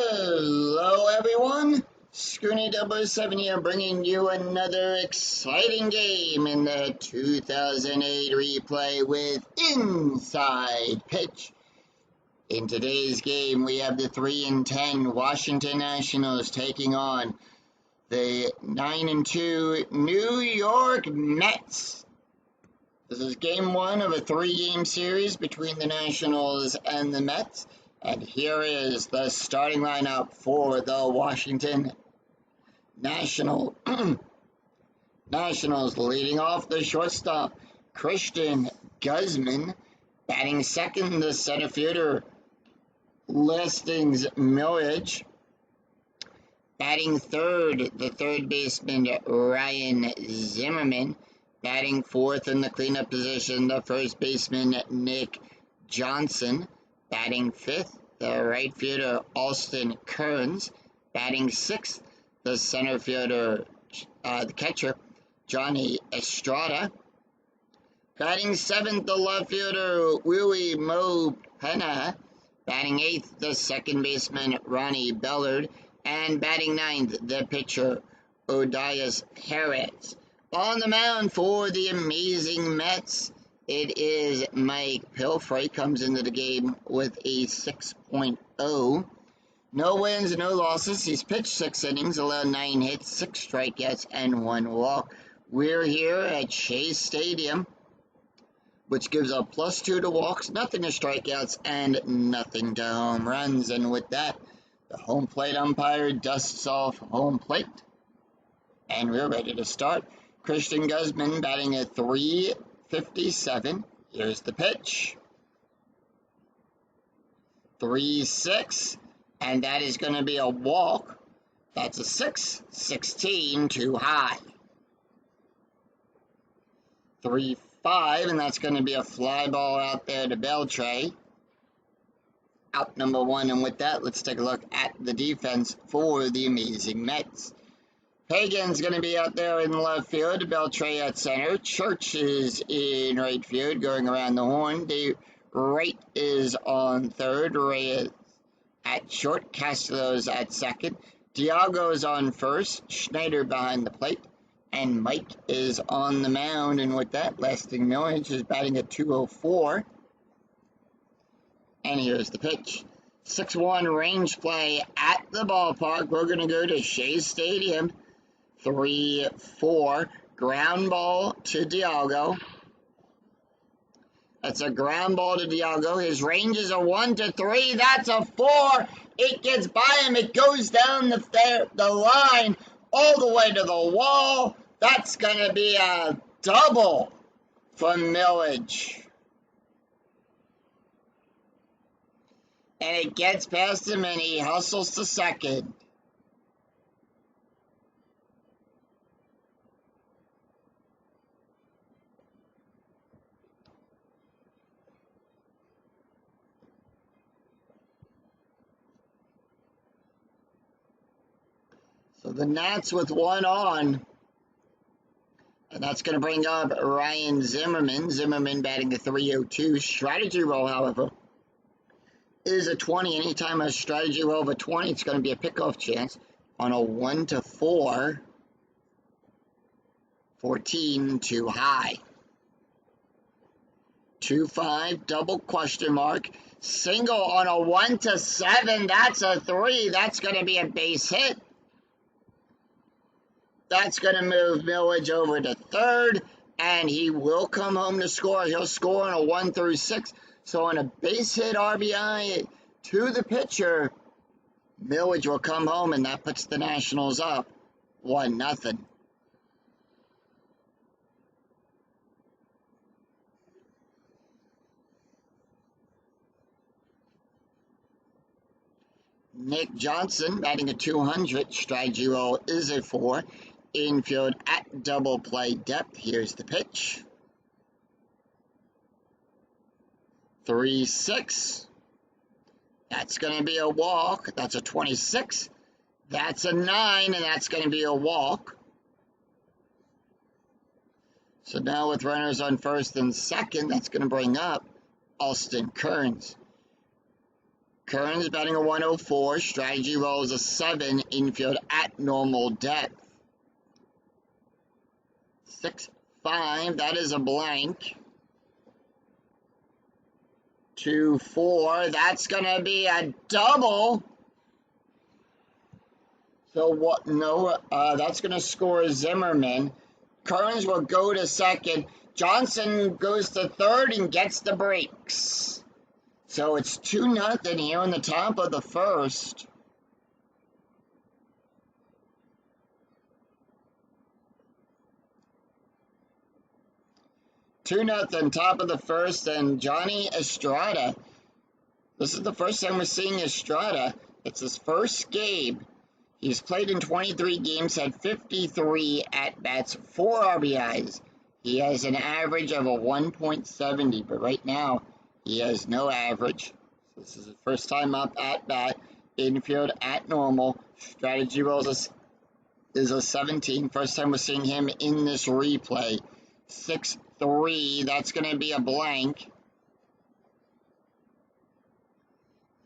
Hello everyone, Scoonie007 here bringing you another exciting game in the 2008 replay with Inside Pitch. In today's game we have the 3-10 Washington Nationals taking on the 9-2 New York Mets. This is game one of a 3-game series between the Nationals and the Mets. And here is the starting lineup for the Washington Nationals. Leading off the shortstop, Christian Guzman. Batting second, the center fielder, Lestings Milledge. Batting third, the third baseman, Ryan Zimmerman. Batting fourth in the cleanup position, the first baseman, Nick Johnson. Batting fifth, the right fielder, Austin Kearns. Batting sixth, the center fielder, the catcher, Johnny Estrada. Batting seventh, the left fielder, Willie Mopena. Batting eighth, the second baseman, Ronnie Bellard. And batting ninth, the pitcher, Odias Perez. On the mound for the amazing Mets, it is Mike Pilfrey. Comes into the game with a 6.0. No wins, no losses. He's pitched 6 innings, allowed 9 hits, 6 strikeouts, and 1 walk. We're here at Shea Stadium, which gives a +2 to walks, nothing to strikeouts, and nothing to home runs. And with that, the home plate umpire dusts off home plate. And we're ready to start. Christian Guzman batting at .357. Here's the pitch. 3-6, and that is going to be a walk. That's a 6-16 too high. 3-5, and that's going to be a fly ball out there to Beltre. Out number 1, and with that, let's take a look at the defense for the amazing Mets. Hagen's going to be out there in left field, Beltre at center, Church is in right field, going around the horn. The right is on third, Reyes at short, Castellanos at second, Diago's on first, Schneider behind the plate, and Mike is on the mound. And with that, Lestings Milledge is batting at .204. And here's the pitch. 6-1 range play at the ballpark. We're going to go to Shea Stadium. 3-4, ground ball to Diago. That's a ground ball to Diago. His range is a 1-3. That's a 4. It gets by him. It goes down the line all the way to the wall. That's going to be a double for Milledge. And it gets past him, and he hustles to second. So the Nats with 1 on, and that's going to bring up Ryan Zimmerman. Zimmerman batting a .302. Strategy roll, however, is a 20. Anytime a strategy roll of a 20, it's going to be a pickoff chance on a 1-4. 14 too high. 2-5, double question mark. Single on a 1-7. That's a 3. That's going to be a base hit. That's going to move Milledge over to third, and he will come home to score. He'll score on a 1-6. So on a base hit RBI to the pitcher, Milledge will come home, and that puts the Nationals up 1-0. Nick Johnson batting a .200. Strategy roll is a 4. Infield at double play depth. Here's the pitch. 3-6. That's going to be a walk. That's a 26. That's a 9, and that's going to be a walk. So now with runners on first and second, that's going to bring up Austin Kearns. Kearns batting a 104. Strategy rolls a 7. Infield at normal depth. 6-5. That is a blank. 2-4. That's going to be a double. So what? No, that's going to score Zimmerman. Kearns will go to second. Johnson goes to third and gets the breaks. So it's 2-0 here in the top of the first. Two nothing, top of the first, and Johnny Estrada. This is the first time we're seeing Estrada. It's his first game. He's played in 23 games, had 53 at-bats, 4 RBIs. He has an average of a 1.70, but right now he has no average. This is his first time up at-bat, infield at normal. Strategy rolls is a 17. First time we're seeing him in this replay. 6-3, that's going to be a blank.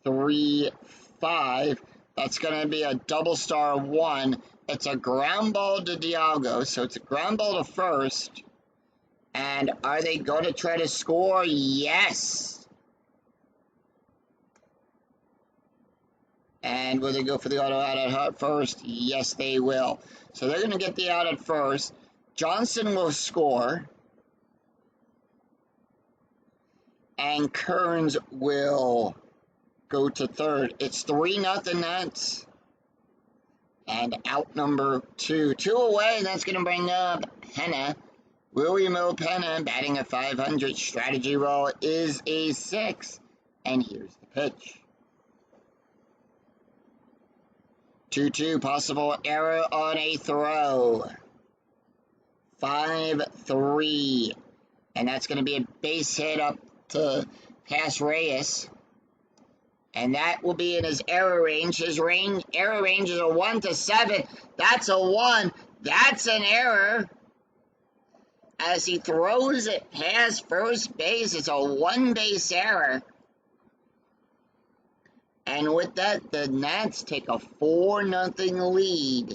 3-5. That's going to be a double star 1. It's a ground ball to Dialgo, so it's a ground ball to first. And are they going to try to score? Yes. And will they go for the auto out at first? Yes, they will. So they're going to get the out at first. Johnson will score. And Kearns will go to third. It's 3-0 Nats. And out number 2. 2 away, and that's going to bring up Penna. William O. Penna batting a 500. Strategy roll is a 6. And here's the pitch. 2-2, possible error on a throw. 5-3. And that's going to be a base hit up to past Reyes. And that will be in his error range. His error range is a 1 to 7. That's a 1. That's an error. As he throws it past first base, it's a 1-base error. And with that, the Nats take a 4-0 lead.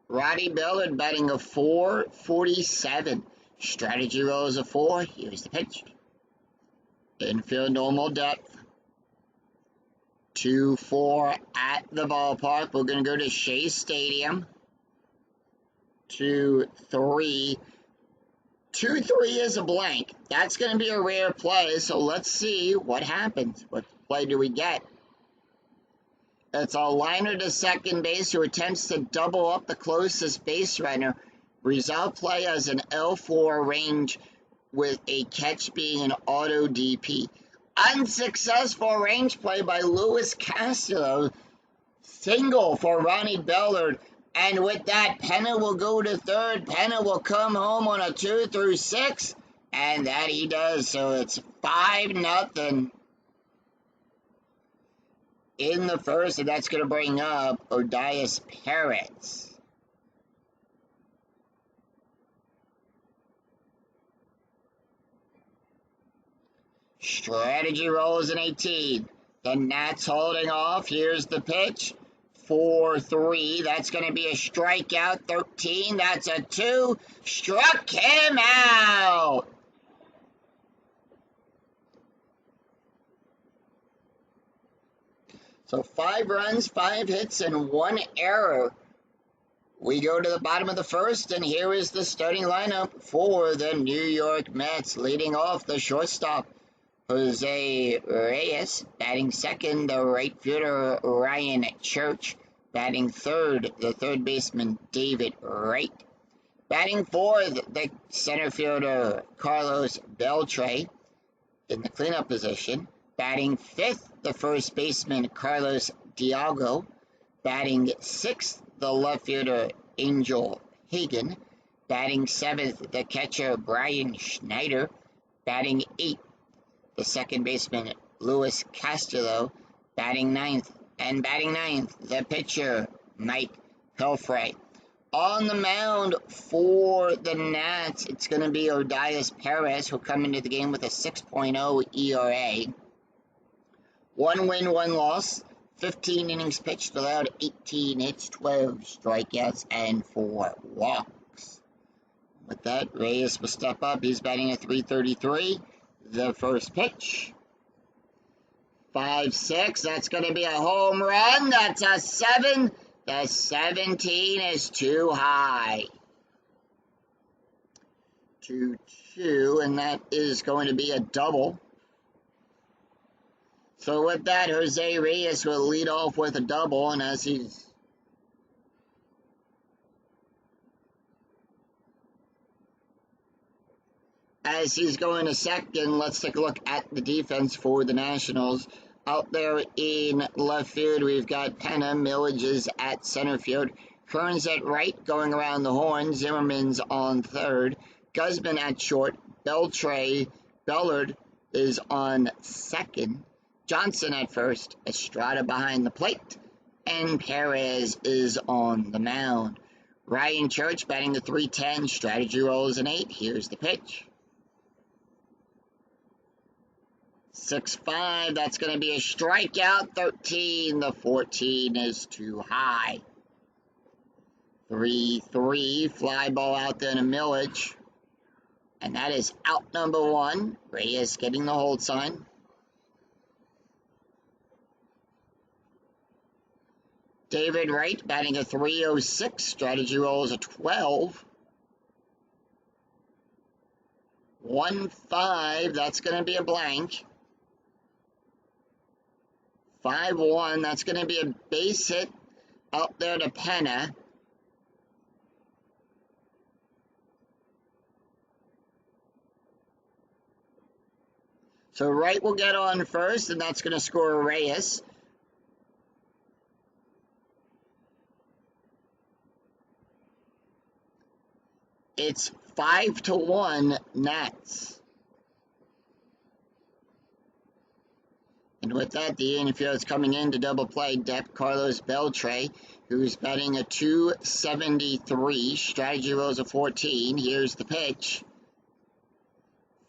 Roddy Bellard batting a .447. Strategy roll is a 4. Here's the pitch. Infield normal depth. 2-4 at the ballpark. We're going to go to Shea Stadium. 2-3. 2-3 is a blank. That's going to be a rare play, so let's see what happens. What play do we get? It's a liner to second base who attempts to double up the closest base runner. Result play has an L4 range with a catch being an auto DP. Unsuccessful range play by Luis Castillo. Single for Ronnie Bellard. And with that, Penna will go to third. Penna will come home on a 2 through 6. And that he does. So it's 5-0. In the first, and that's going to bring up Odias Perez. Strategy roll is an 18. The Nats holding off. Here's the pitch. 4-3. That's going to be a strikeout. 13. That's a 2. Struck him out. So 5 runs, 5 hits, and 1 error. We go to the bottom of the first, and here is the starting lineup for the New York Mets. Leading off, the shortstop, Jose Reyes. Batting second, the right fielder, Ryan Church. Batting third, the third baseman, David Wright. Batting fourth, the center fielder, Carlos Beltre, in the cleanup position. Batting fifth, the first baseman, Carlos Dialgo. Batting sixth, the left fielder, Angel Hagen. Batting seventh, the catcher, Brian Schneider. Batting eighth, the second baseman, Luis Castillo. Batting ninth, the pitcher, Mike Pelfrey. On the mound for the Nats, it's going to be Odias Perez, who'll come into the game with a 6.0 ERA. 1 win, 1 loss, 15 innings pitched, allowed 18 hits, 12 strikeouts, and 4 walks. With that, Reyes will step up. He's batting at .333. The first pitch. 5-6. That's going to be a home run. That's a 7. The 17 is too high. 2-2, and that is going to be a double. So with that, Jose Reyes will lead off with a double, and as he's going to second, let's take a look at the defense for the Nationals. Out there in left field, we've got Penna. Millage is at center field. Kearns at right, going around the horn. Zimmerman's on third. Guzman at short. Bellard is on second. Johnson at first. Estrada behind the plate. And Perez is on the mound. Ryan Church batting the .310. Strategy rolls an 8. Here's the pitch. 6-5, that's going to be a strikeout. 13, the 14 is too high. 3-3, fly ball out there to Millage. And that is out number 1. Reyes getting the hold sign. David Wright batting a .306, strategy rolls a 12. 1-5, that's going to be a blank. 5-1, that's going to be a base hit out there to Penna. So Wright will get on first, and that's going to score Reyes. It's 5-1 Nats. And with that, the infield is coming in to double play depth Carlos Beltre, who's batting a .273. Strategy rolls a 14. Here's the pitch.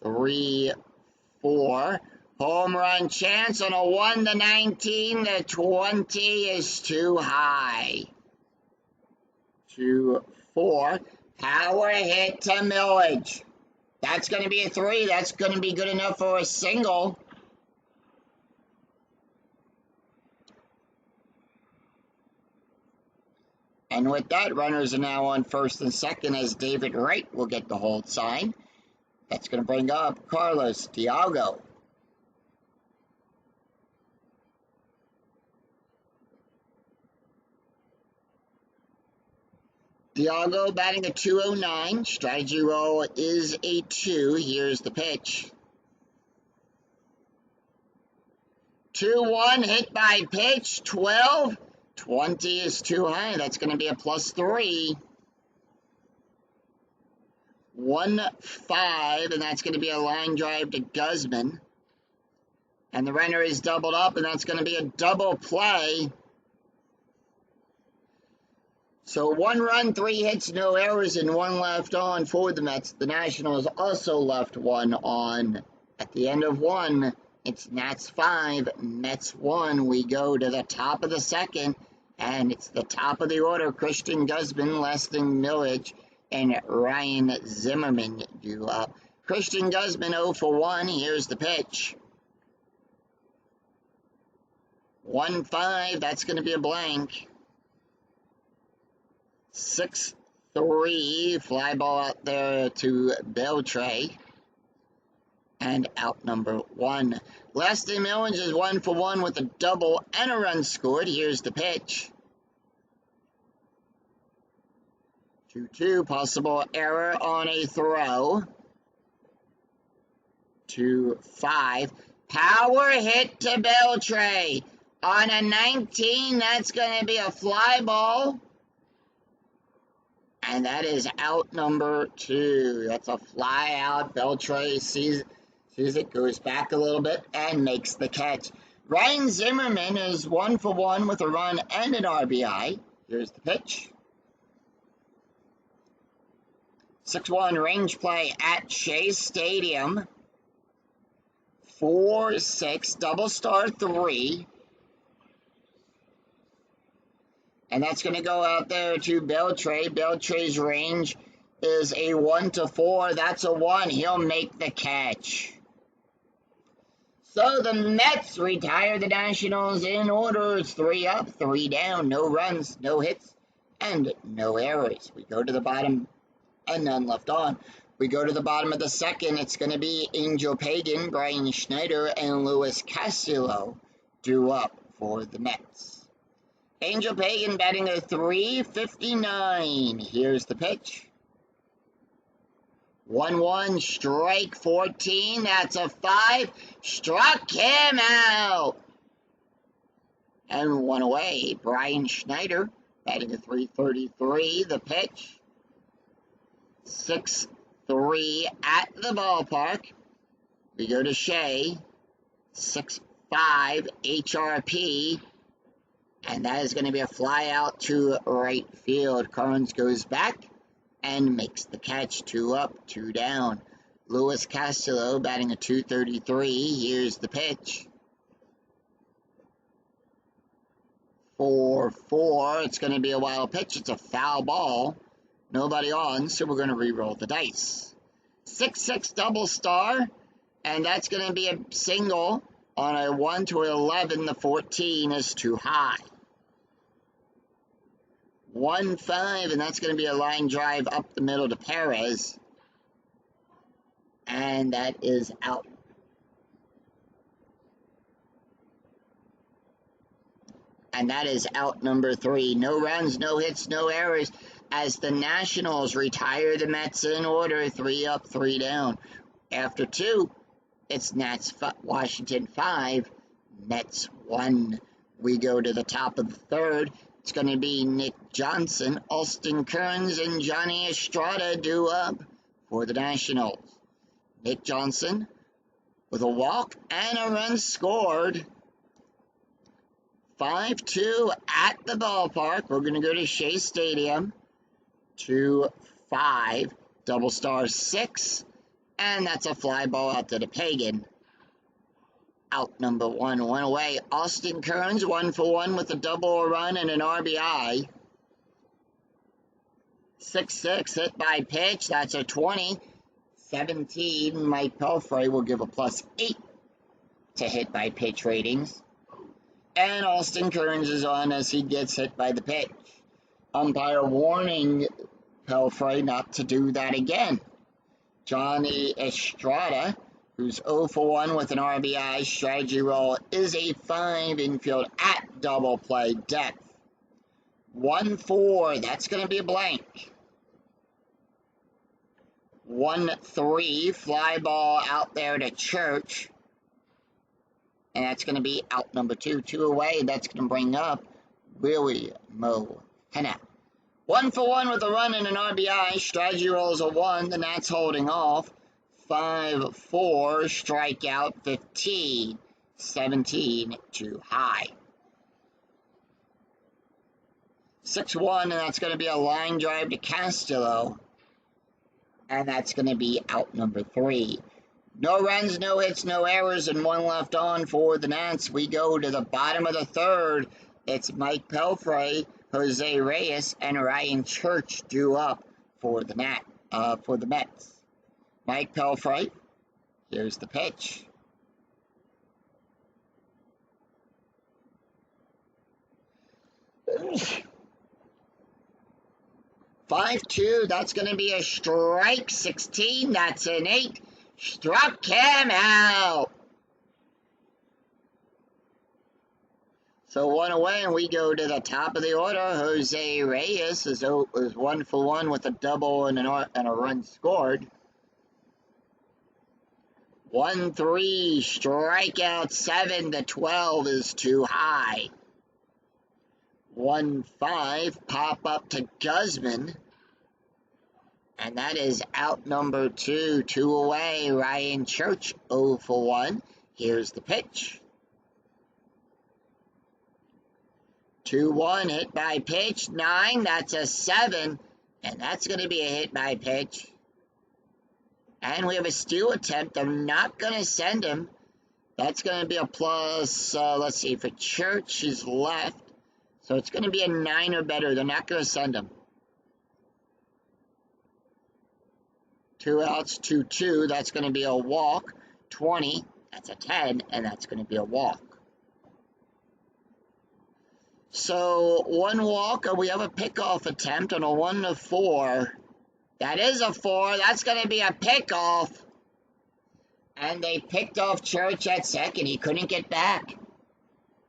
3-4. Home run chance on a 1-19. The 20 is too high. 2-4. Power hit to Millage. That's going to be a 3. That's going to be good enough for a single. And with that, runners are now on first and second as David Wright will get the hold sign. That's going to bring up Carlos Dialgo. Dialgo batting a .209. Strategy roll is a 2. Here's the pitch. 2-1, hit by pitch, 12. 20 is too high. That's going to be a +3. 1-5, and that's going to be a line drive to Guzman. And the runner is doubled up, and that's going to be a double play. So 1 run, 3 hits, no errors, and 1 left on for the Mets. The Nationals also left 1 on. At the end of 1, it's Nats 5, Mets 1. We go to the top of the second, and it's the top of the order. Christian Guzman, Leston Millage, and Ryan Zimmerman due up. Christian Guzman 0 for 1. Here's the pitch. 1-5, that's going to be a blank. 6-3, fly ball out there to Beltre. And out number 1. Leston Millage is 1 for 1 with a double and a run scored. Here's the pitch. 2-2, possible error on a throw. 2-5, power hit to Beltre. On a 19, that's going to be a fly ball. And that is out number 2. That's a fly out. Beltre sees it, goes back a little bit, and makes the catch. Ryan Zimmerman is 1 for 1 with a run and an RBI. Here's the pitch. 6-1 range play at Shea Stadium. 4-6 double star 3. And that's going to go out there to Beltre. Beltre's range is a 1-4. That's a 1. He'll make the catch. So the Mets retire the Nationals in order. It's 3 up, 3 down. No runs, no hits, and no errors. We go to the bottom, and none left on. We go to the bottom of the second. It's going to be Angel Pagan, Brian Schneider, and Luis Castillo due up for the Mets. Angel Pagan batting a .359. Here's the pitch. 1-1, strike 14. That's a 5. Struck him out. And 1 away. Brian Schneider batting a .333. The pitch. 6-3 at the ballpark. We go to Shea. 6-5 HRP. And that is going to be a fly out to right field. Carnes goes back and makes the catch. 2 up, 2 down. Luis Castillo batting a .233. Here's the pitch. 4-4. It's going to be a wild pitch. It's a foul ball. Nobody on, so we're going to re-roll the dice. 6-6 double star. And that's going to be a single on a 1-11. The 14 is too high. 1-5, and that's going to be a line drive up the middle to Perez. And that is out. And that is out number 3. No runs, no hits, no errors as the Nationals retire the Mets in order. 3 up, 3 down. After 2, it's Nats Washington 5, Mets 1. We go to the top of the third. It's going to be Nick Johnson, Austin Kearns, and Johnny Estrada due up for the Nationals. Nick Johnson with a walk and a run scored. 5-2 at the ballpark. We're going to go to Shea Stadium. 2-5, double star 6, and that's a fly ball out to the Pagan. Out number 1, 1 away. Austin Kearns, 1-for-1 with a double run and an RBI. 6-6 hit by pitch. That's a 20. 17. Mike Pelfrey will give a +8 to hit by pitch ratings. And Austin Kearns is on as he gets hit by the pitch. Umpire warning Pelfrey not to do that again. Johnny Estrada, who's 0-for-1 with an RBI. Strategy roll is a 5 infield at double play depth. 1-4, that's going to be a blank. 1-3, fly ball out there to Church. And that's going to be out number 2. 2 away, that's going to bring up Willie Mohena. 1-for-1 with a run and an RBI. Strategy rolls a 1. The Nats holding off. 5-4, strikeout 15. 17 too high. 6-1, and that's going to be a line drive to Castillo. And that's going to be out number 3. No runs, no hits, no errors, and 1 left on for the Nats. We go to the bottom of the third. It's Mike Pelfrey, Jose Reyes, and Ryan Church due up for the Mets. Mike Pelfrey, here's the pitch. "5-2, that's going to be a strike. 16, that's an 8. Struck him out. So 1 away, and we go to the top of the order. Jose Reyes is 1-for-1 with a double and a run scored. 1-3, strikeout 7. The 12 is too high. 1-5, pop up to Guzman. And that is out number 2. 2 away, Ryan Church, 0-for-1. Here's the pitch. 2-1, hit by pitch. 9, that's a 7. And that's going to be a hit by pitch. And we have a steal attempt. I'm not going to send him. That's going to be a plus, let's see, for Church, he's left. So it's going to be a 9 or better. They're not going to send him. 2 outs, 2-2. That's going to be a walk. 20, that's a 10, and that's going to be a walk. So 1 walk, we have a pickoff attempt on a 1-4. That is a 4. That's going to be a pickoff. And they picked off Church at second. He couldn't get back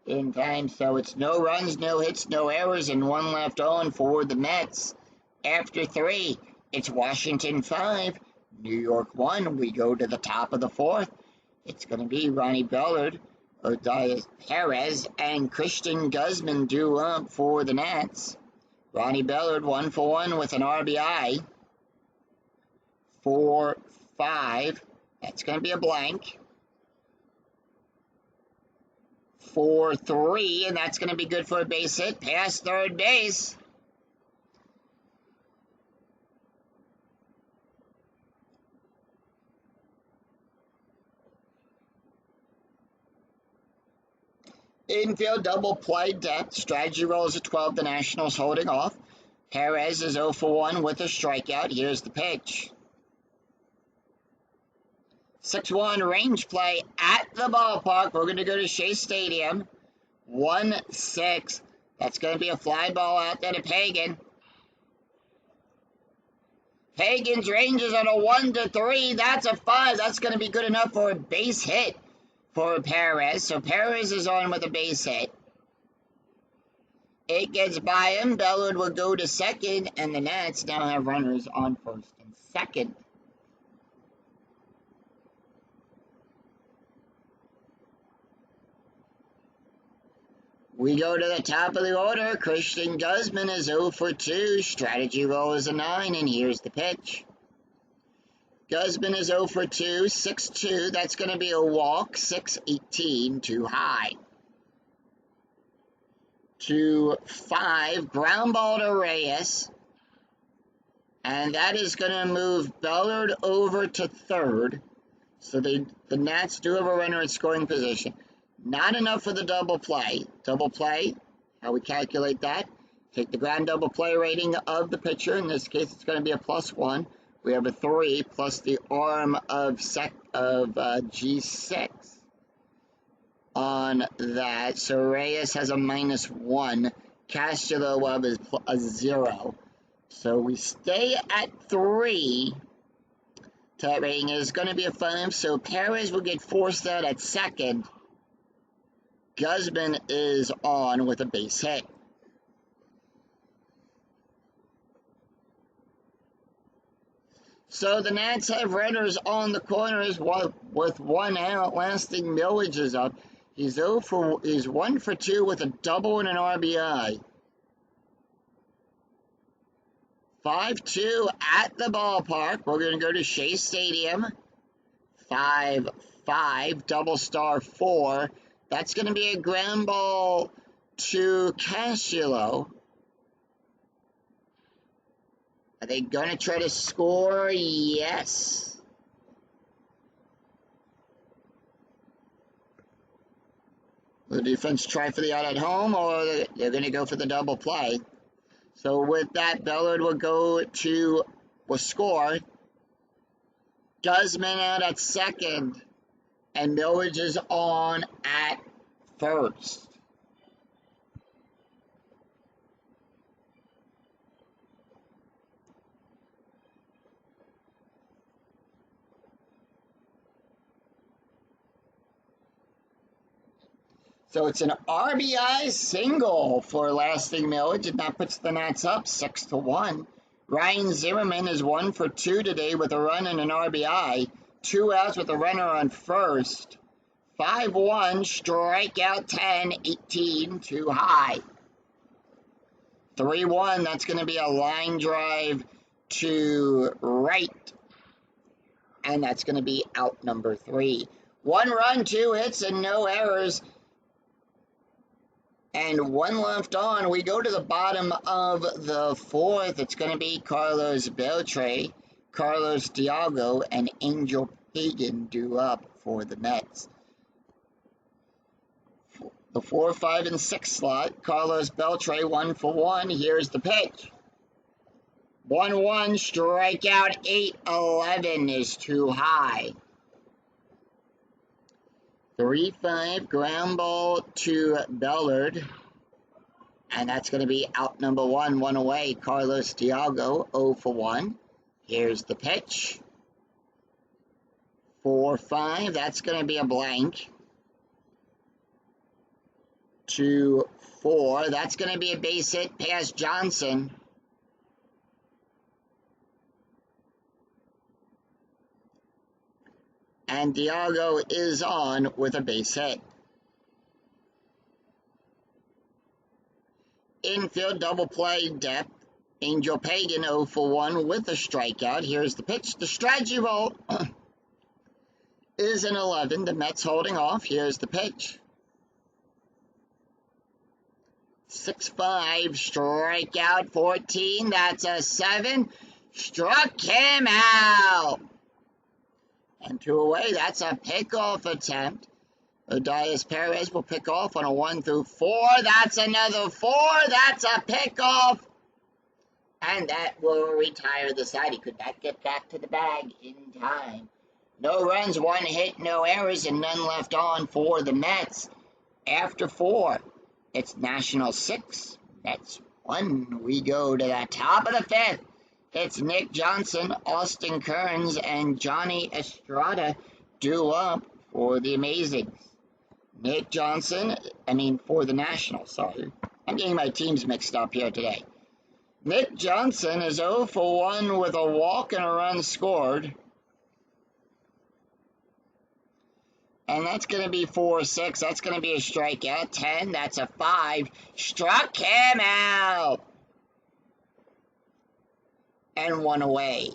in time. So it's no runs, no hits, no errors, and 1 left on for the Mets. After 3, it's Washington 5, New York 1. We go to the top of the 4th. It's going to be Ronnie Bellard, Odias Perez, and Christian Guzman due up for the Nats. Ronnie Bellard 1 for 1 with an RBI. 4-5. That's going to be a blank. 4-3, and that's going to be good for a base hit past third base. Infield double play depth. Strategy rolls at 12. The Nationals holding off. Perez is 0 for 1 with a strikeout. Here's the pitch. 6-1 range play at the ballpark. We're going to go to Shea Stadium. 1-6. That's going to be a fly ball out there to Pagan. Pagan's ranges on a 1-3. That's a 5. That's going to be good enough for a base hit for Perez. So Perez is on with a base hit. It gets by him. Bellard will go to second, and the Nats now have runners on first and second. We go to the top of the order. Christian Guzman is 0 for 2. Strategy roll is a 9, and here's the pitch. Guzman is 0 for 2, 6-2. That's going to be a walk. 6-18, too high. 2-5, ground ball to Reyes. And that is going to move Bellard over to third. So the Nats do have a runner in scoring position. Not enough for the double play. Double play, how we calculate that? Take the ground double play rating of the pitcher. In this case, it's going to be a +1. We have a 3 plus the arm of G6 on that. So Reyes has a -1. Castro will have a 0. So we stay at 3. That rating is going to be a 5. So Perez will get forced out at second. Guzman is on with a base hit. So the Nats have runners on the corners with 1 out. Lasting Millage is up. He's 1 for 2 with a double and an RBI. 5-2 at the ballpark. We're going to go to Shea Stadium. 5-5, double star 4. That's going to be a ground ball to Castro. Are they going to try to score? Yes. Will the defense try for the out at home, or they're going to go for the double play? So with that, Bellard will score. Guzman out at second. And Millage is on at first. So it's an RBI single for Lasting Millage, and that puts the Nats up 6-1. Ryan Zimmerman is 1 for 2 today with a run and an RBI. 2 outs with a runner on first. 5-1, strikeout 10, 18, too high. 3-1, that's going to be a line drive to right. And that's going to be out number 3. 1 run, 2 hits, and no errors. And 1 left on. We go to the bottom of the 4th. It's going to be Carlos Beltre. Carlos Diago and Angel Pagan due up for the Mets. The 4, 5, and 6 slot, Carlos Beltre 1 for 1. Here's the pitch. 1-1, strikeout 8-11 is too high. 3-5, ground ball to Bellard. And that's going to be out number 1, 1 away. Carlos Diago 0 for 1. Here's the pitch. 4-5, that's going to be a blank. 2-4, that's going to be a base hit past Johnson. And Diago is on with a base hit. Infield double play depth. Angel Pagan 0 for 1 with a strikeout. Here's the pitch. The strategy roll is an 11. The Mets holding off. Here's the pitch. 6-5, strikeout 14. That's a 7. Struck him out. And 2 away. That's a pickoff attempt. Odias Perez will pick off on a 1 through 4. That's another 4. That's a pickoff. And that will retire the side. He could not get back to the bag in time. No runs, 1 hit, no errors, and none left on for the Mets. After 4, it's National 6, Mets 1. We go to the top of the 5th. It's Nick Johnson, Austin Kearns, and Johnny Estrada due up for the Amazings. Nick Johnson, for the Nationals, sorry. I'm getting my teams mixed up here today. Nick Johnson is 0 for 1 with a walk and a run scored. And that's going to be 4-6. That's going to be a strikeout. 10, that's a 5. Struck him out. And 1 away.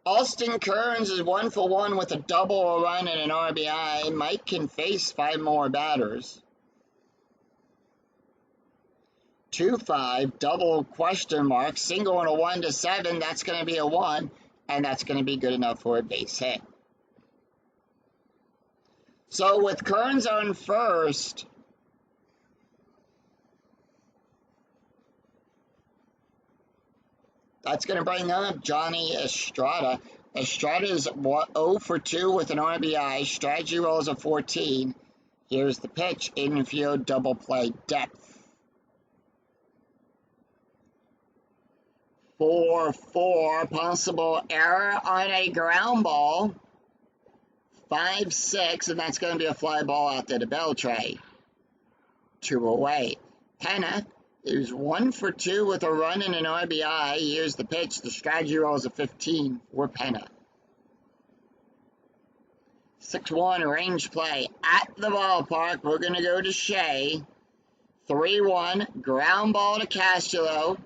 Austin Kearns is 1 for 1 with a double, a run, and an RBI. Mike can face 5 more batters. 2-5, double question mark, single and a 1 to 7. That's going to be a 1, and that's going to be good enough for a base hit. So with Kearns on first, that's going to bring up Johnny Estrada. Estrada is 0 for 2 with an RBI. Strategy rolls a 14. Here's the pitch. Infield double play depth. 4-4. Possible error on a ground ball. 5-6. And that's going to be a fly ball out there to Beltre. 2 away. Penna is 1 for 2 with a run and an RBI. Here's the pitch. The strategy roll is a 15 for Penna. 6-1 range play at the ballpark. We're going to go to Shea. 3-1 ground ball to Castillo.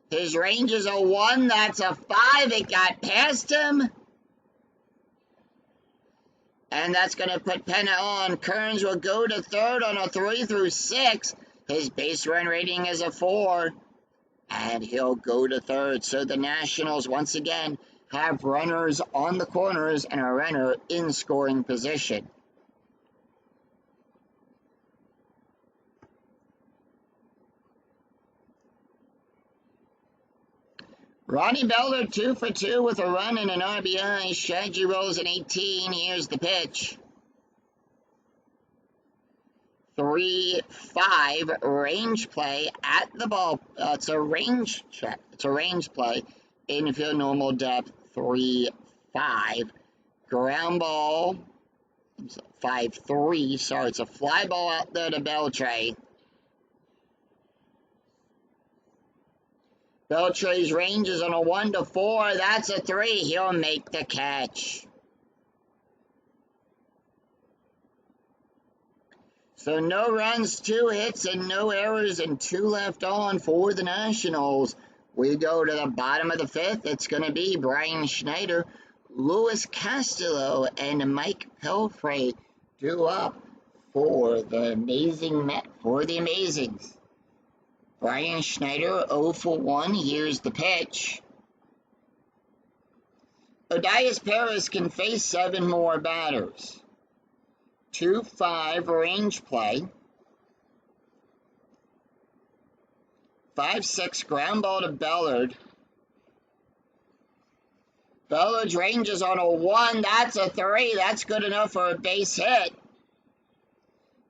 His range is a 1. That's a 5. It got past him. And that's going to put Penna on. Kearns will go to third on a 3 through 6. His base run rating is a 4. And he'll go to third. So the Nationals, once again, have runners on the corners and a runner in scoring position. Ronnie Bellard 2 for 2 with a run and an RBI. Strategy rolls an 18. Here's the pitch. 3-5 range play at the ball. It's a range check. It's a range play. Infield normal depth 3-5. Ground ball 5-3. Sorry, it's a fly ball out there to Beltre. Beltre's range is on a 1 to 4. That's a 3. He'll make the catch. So no runs, 2 hits, and no errors, and 2 left on for the Nationals. We go to the bottom of the 5th. It's going to be Brian Schneider, Luis Castillo, and Mike Pelfrey due up for the Amazings. Brian Schneider 0 for 1. Here's the pitch. Odias Perez can face 7 more batters. 2-5 range play. 5-6 ground ball to Bellard. Bellard's ranges on a 1. That's a 3. That's good enough for a base hit.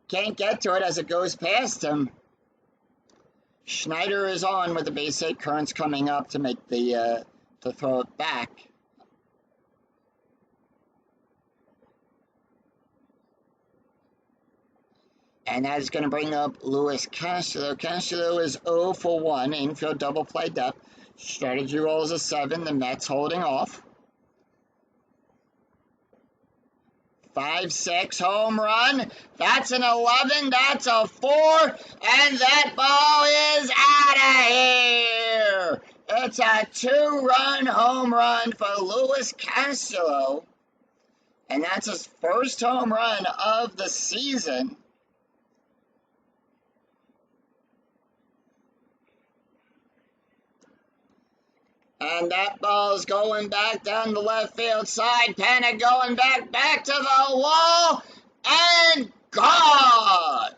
Can't get to it as it goes past him. Schneider is on with the base hit. Kearns coming up to make the to throw it back. And that is going to bring up Luis Castillo. Castillo is 0 for 1. Infield double play depth. Strategy rolls a 7. The Mets holding off. 5-6 home run. That's an 11. That's a 4. And that ball is out of here. It's a 2-run home run for Luis Castillo. And that's his first home run of the season. And that ball's going back down the left field side. Panic going back to the wall, and gone!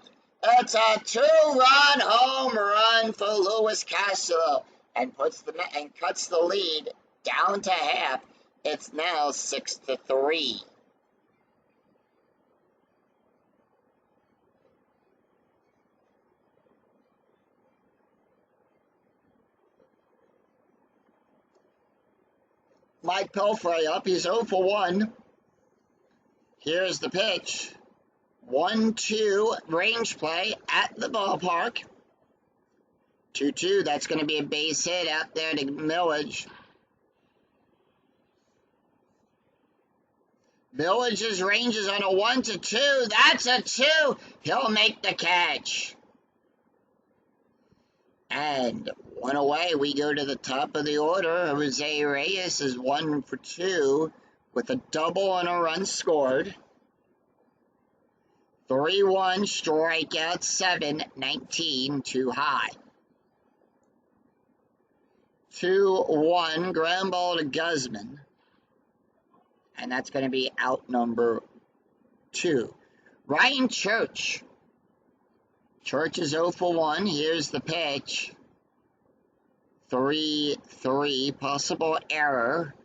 It's a 2-run home run for Luis Castillo, and cuts the lead down to half. It's now 6-3. Mike Pelfrey up. He's 0 for 1. Here's the pitch. 1-2 range play at the ballpark. 2-2. That's going to be a base hit out there to Millage. Millage's range is on a 1-2. That's a 2. He'll make the catch. And 1 away, we go to the top of the order. Jose Reyes is 1 for 2 with a double and a run scored. 3-1, strikeout 7, 19, too high. 2-1, ground ball to Guzman. And that's going to be out number 2. Ryan Church. Church is 0 for 1. Here's the pitch. 3-3, possible error.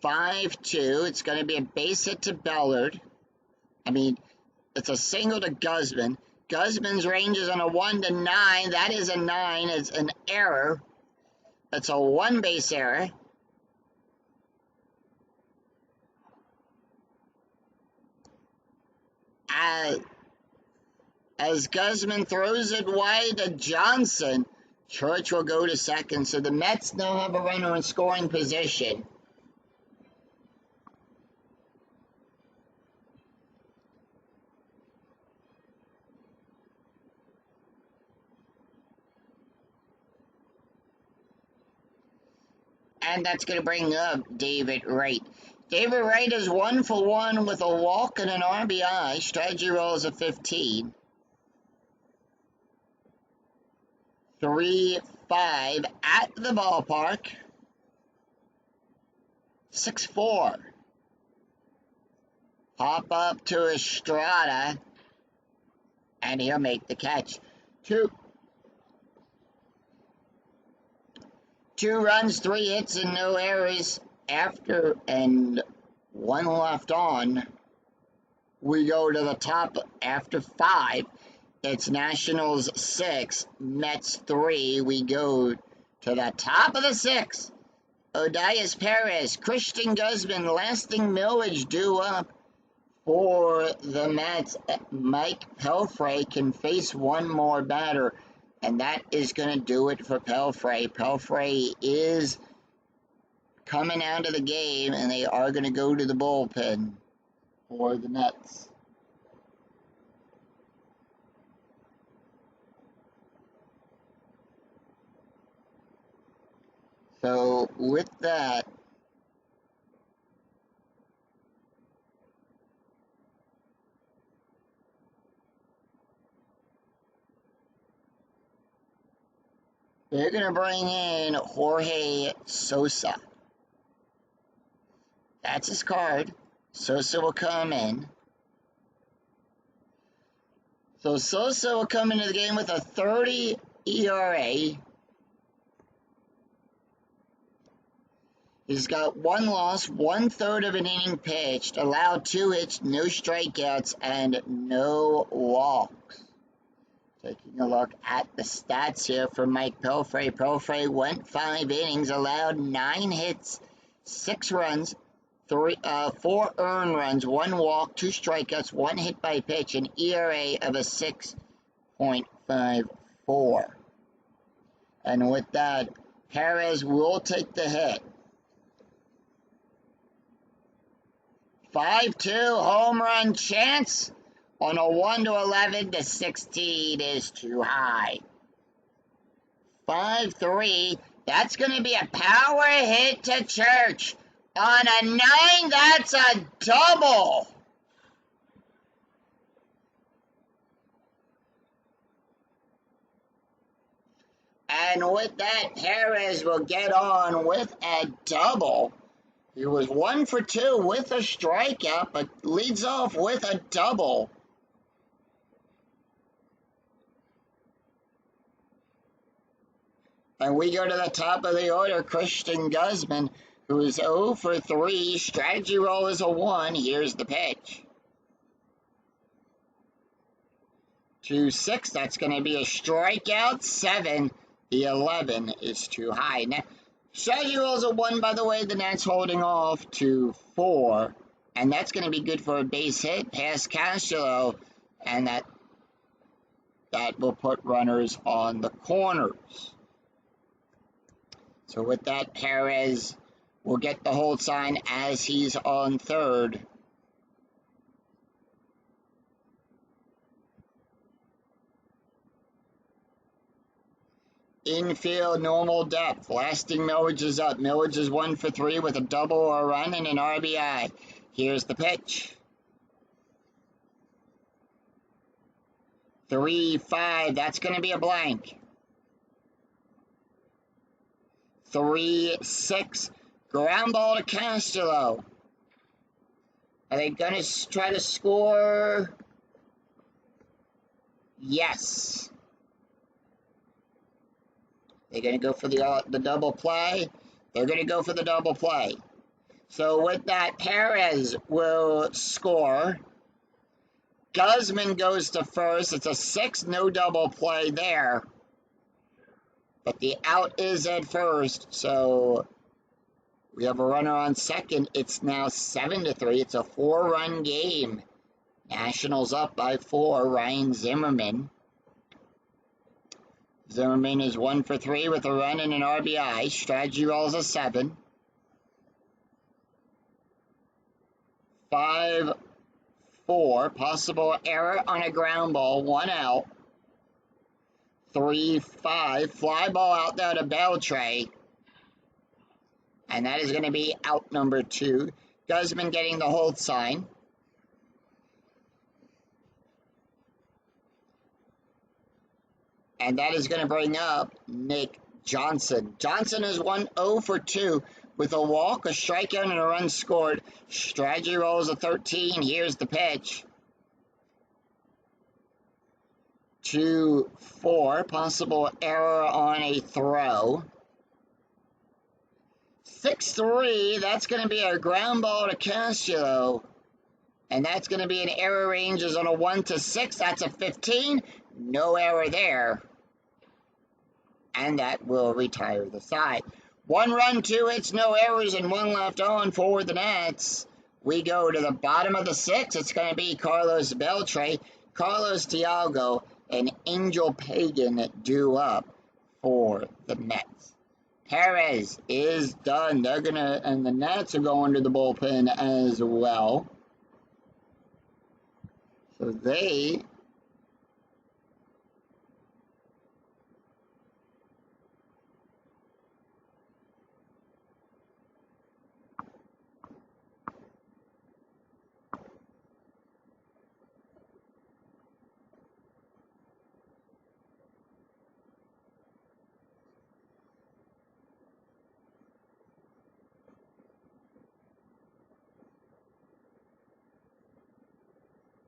5-2. It's going to be a base hit to Bellard. It's a single to Guzman. Guzman's range is on a 1-9. That is a 9. It's an error. It's a 1 base error. As Guzman throws it wide to Johnson, Church will go to second. So the Mets now have a runner in scoring position. And that's going to bring up David Wright. David Wright is 1 for 1 with a walk and an RBI. Strategy rolls a 15. 3-5 at the ballpark. 6-4. Hop up to Estrada, and he'll make the catch. 2 runs, 3 hits, and no errors. After and 1 left on, we go to the top after 5. It's Nationals 6, Mets 3. We go to the top of the 6. Odias Perez, Christian Guzman, lasting millage due up for the Mets. Mike Pelfrey can face 1 more batter, and that is going to do it for Pelfrey. Pelfrey is coming out of the game, and they are going to go to the bullpen for the Mets. So with that, They're going to bring in Jorge Sosa. That's his card. Sosa will come in. So Sosa will come into the game with a 30 ERA. He's got 1 loss, 1/3 of an inning pitched, allowed 2 hits, no strikeouts, and no walks. Taking a look at the stats here for Mike Pelfrey. Pelfrey went 5 innings, allowed 9 hits, 6 runs, 4 earned runs, 1 walk, 2 strikeouts, 1 hit by pitch, an ERA of a 6.54. And with that, Perez will take the hit. 5-2 home run chance on a 1-11 to 16 is too high. 5-3, that's going to be a power hit to Church. On a 9, that's a double. And with that, Perez will get on with a double. He was 1 for 2 with a strikeout, but leads off with a double. And we go to the top of the order, Christian Guzman, who is 0 for 3. Strategy roll is a 1. Here's the pitch. 2-6, that's going to be a strikeout. 7, the 11 is too high. Now, strategy roll is a 1, by the way. The Nats holding off to 4. And that's going to be good for a base hit past Castro. And that will put runners on the corners. So with that, Perez will get the hold sign as he's on third. Infield, normal depth. Lasting Millage is up. Millage is 1 for 3 with a double, a run, and an RBI. Here's the pitch. 3-5. That's going to be a blank. 3-6. Ground ball to Castro. Are they going to try to score? Yes. They're going to go for the double play. They're going to go for the double play. So with that, Perez will score. Guzman goes to first. It's a 6, no double play there. But the out is at first, so we have a runner on second. It's now 7-3. It's a 4-run game. Nationals up by 4. Ryan Zimmerman. Zimmerman is 1 for 3 with a run and an RBI. Strategy rolls a 7. 5-4. Possible error on a ground ball. 1 out. 3-5. Fly ball out there to Beltre. And that is going to be out number 2. Guzman getting the hold sign. And that is going to bring up Nick Johnson. Johnson is 0 for 2 with a walk, a strikeout, and a run scored. Strategy rolls a 13. Here's the pitch. 2-4. Possible error on a throw. 6-3. That's going to be a ground ball to Castro. And that's going to be an error ranges on a 1-6. That's a 15. No error there. And that will retire the side. 1 run, 2 hits, no errors, and 1 left on for the Nats. We go to the bottom of the 6th. It's going to be Carlos Beltre, Carlos Thiago, and Angel Pagan due up for the Mets. Perez is done. And the Nats are going to the bullpen as well. So they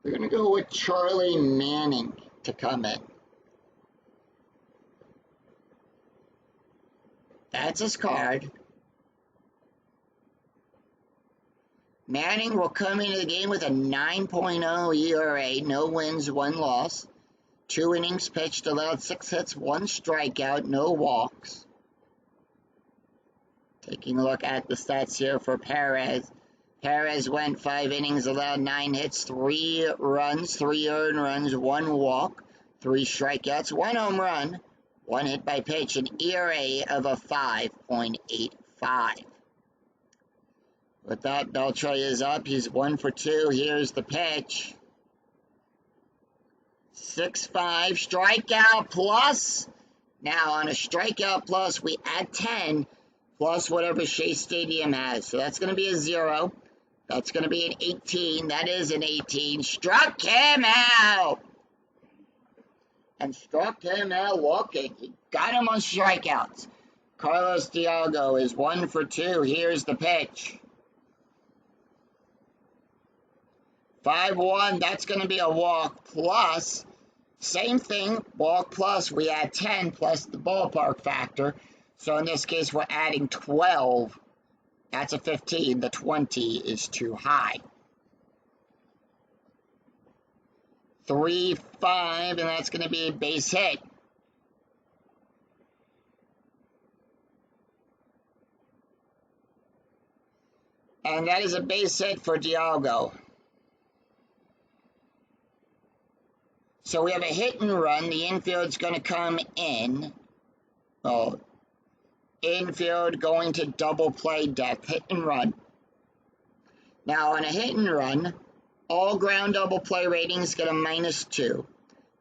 We're going to go with Charlie Manning to come in. That's his card. Manning will come into the game with a 9.0 ERA, no wins, 1 loss. 2 innings pitched, allowed 6 hits, 1 strikeout, no walks. Taking a look at the stats here for Perez. Perez went 5 innings, allowed 9 hits, 3 runs, 3 earned runs, 1 walk, 3 strikeouts, 1 home run, 1 hit by pitch, an ERA of a 5.85. With that, Beltre is up. He's 1 for 2. Here's the pitch. 6-5, strikeout plus. Now, on a strikeout plus, we add 10 plus whatever Shea Stadium has. So that's going to be a 0. That's going to be an 18. That is an 18. Struck him out. And struck him out walking. He got him on strikeouts. Carlos Dialgo is 1 for 2. Here's the pitch. 5-1. That's going to be a walk plus. Same thing, walk plus. We add 10 plus the ballpark factor. So in this case, we're adding 12. That's a 15. The 20 is too high. 3-5, and that's going to be a base hit. And that is a base hit for Dialgo. So we have a hit and run. The infield's going to come in. Oh, infield going to double play depth, hit and run. Now on a hit and run, all ground double play ratings get a -2.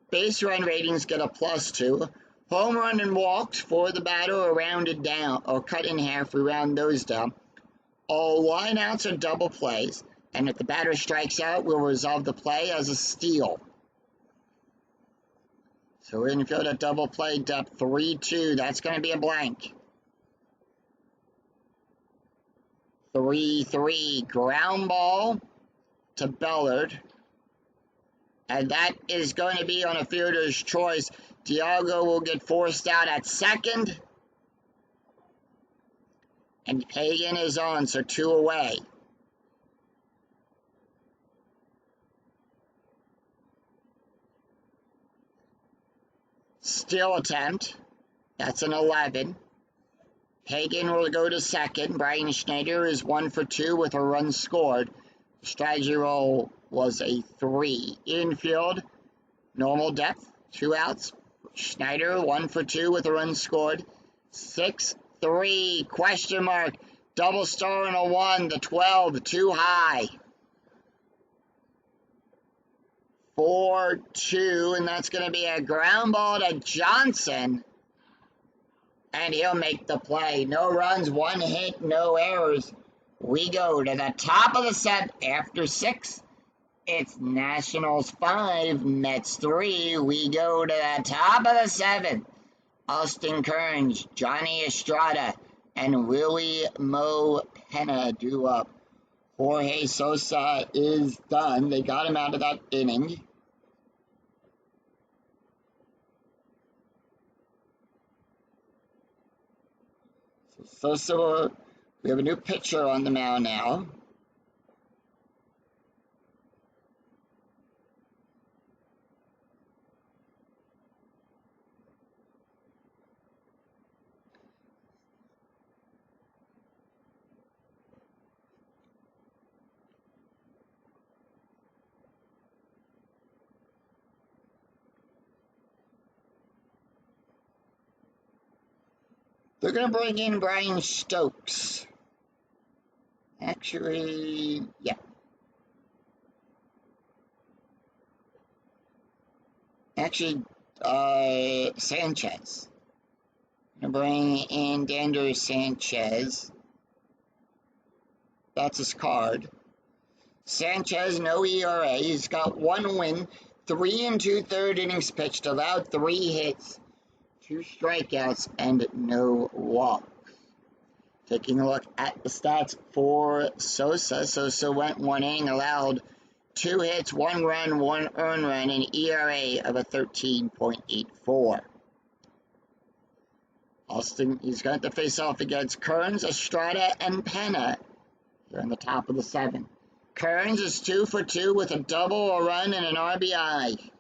Base run ratings get a +2. Home run and walks for the batter are rounded down or cut in half. We round those down. All lineouts are double plays, and if the batter strikes out, we'll resolve the play as a steal. So infield at double play depth 3-2. That's going to be a blank. 3-3. Ground ball to Bellard. And that is going to be on a fielder's choice. Dialgo will get forced out at second. And Pagan is on, so 2 away. Steal attempt. That's an 11. Pagan will go to second. Brian Schneider is 1 for 2 with a run scored. Strategy roll was a 3. Infield, normal depth, 2 outs. Schneider, 1 for 2 with a run scored. 6-3, question mark. Double star and a 1, the 12, too high. 4-2, and that's going to be a ground ball to Johnson. And he'll make the play. No runs, 1 hit, no errors. We go to the top of the set after 6. It's Nationals 5, Mets 3. We go to the top of the 7th. Austin Kearns, Johnny Estrada, and Willie Mo Pena do up. Jorge Sosa is done. They got him out of that inning. Sosa, we have a new pitcher on the mound now. They're going to bring in Brian Stokes. Actually, yeah. Actually, Sanchez. Going to bring in Dander Sanchez. That's his card. Sanchez, no ERA. He's got 1 win, 3 2/3 innings pitched, allowed 3 hits. 2 strikeouts, and no walks. Taking a look at the stats for Sosa. Sosa went 1 inning, allowed 2 hits, 1 run, 1 earned run, and ERA of a 13.84. Austin, he's going to face off against Kearns, Estrada, and Penna. Here on the top of the 7. Kearns is 2 for 2 with a double, a run, and an RBI.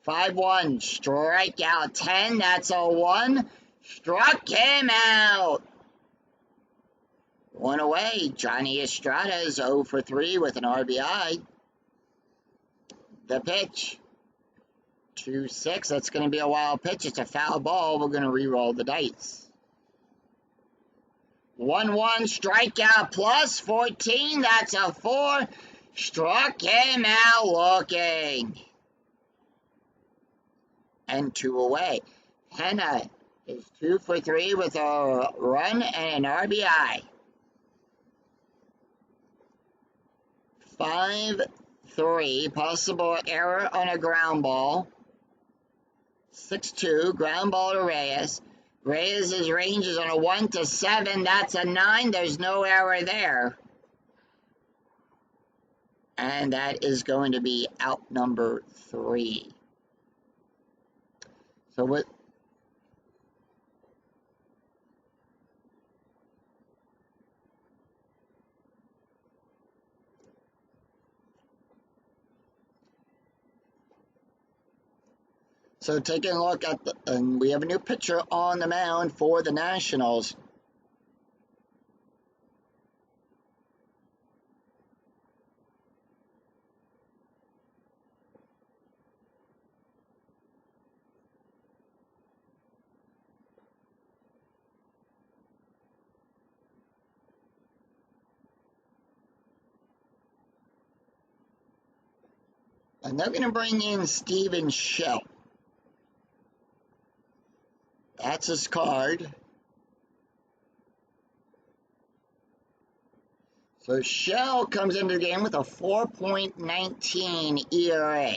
5-1, strikeout 10, that's a 1. Struck him out. 1 away, Johnny Estrada is 0 for 3 with an RBI. The pitch. 2-6, that's going to be a wild pitch. It's a foul ball. We're going to re-roll the dice. 1-1, strikeout plus 14. That's a 4. Struck him out looking. And 2 away. Penna is 2 for 3 with a run and an RBI. 5-3, possible error on a ground ball. 6-2, ground ball to Reyes. Reyes' range is on a 1-7. That's a 9. There's no error there. And that is going to be out number 3. So what? So taking a look at and we have a new pitcher on the mound for the Nationals. And they're going to bring in Stephen Shell. That's his card. So Shell comes into the game with a 4.19 ERA.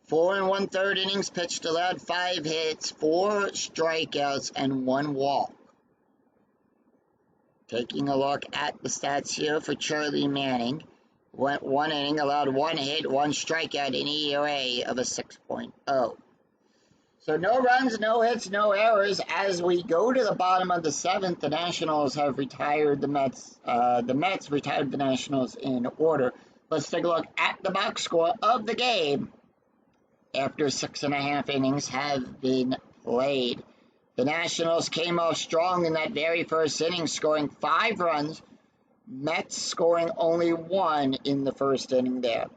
4 1/3 innings pitched, allowed 5 hits, 4 strikeouts, and 1 walk. Taking a look at the stats here for Charlie Manning. Went 1 inning, allowed 1 hit, 1 strikeout, an ERA of a 6.0. So no runs, no hits, no errors. As we go to the bottom of the 7th, the Nationals have retired the Mets. The Mets retired the Nationals in order. Let's take a look at the box score of the game after 6.5 innings have been played. The Nationals came off strong in that very first inning, scoring 5 runs. Mets scoring only 1 in the first inning there.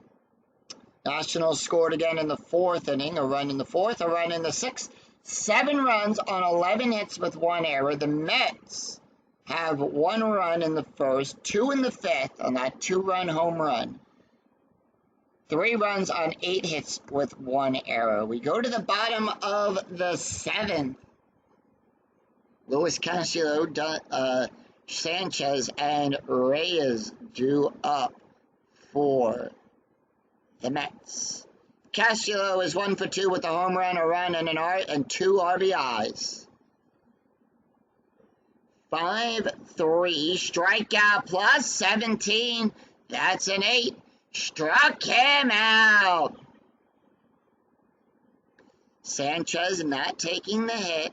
Nationals scored again in the 4th inning, a run in the 4th, a run in the 6th. 7 runs on 11 hits with 1 error. The Mets have 1 run in the 1st, 2 in the 5th on that 2-run home run. 3 runs on 8 hits with 1 error. We go to the bottom of the 7th. Luis Castillo, Sanchez, and Reyes drew up for the Mets. Castillo is 1 for 2 with a home run, a run, and 2 RBIs. 5-3, strikeout plus 17. That's an 8. Struck him out. Sanchez not taking the hit.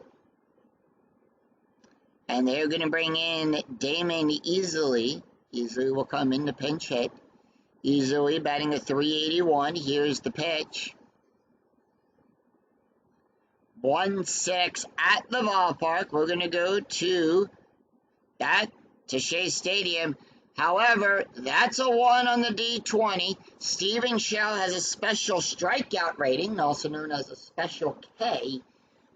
And they're going to bring in Damon Easley. Easley will come in to pinch hit. Easley batting a .381. Here's the pitch. 1-6 at the ballpark. We're going to go to Shea Stadium. However, that's a 1 on the D20. Stephen Shell has a special strikeout rating, also known as a special K,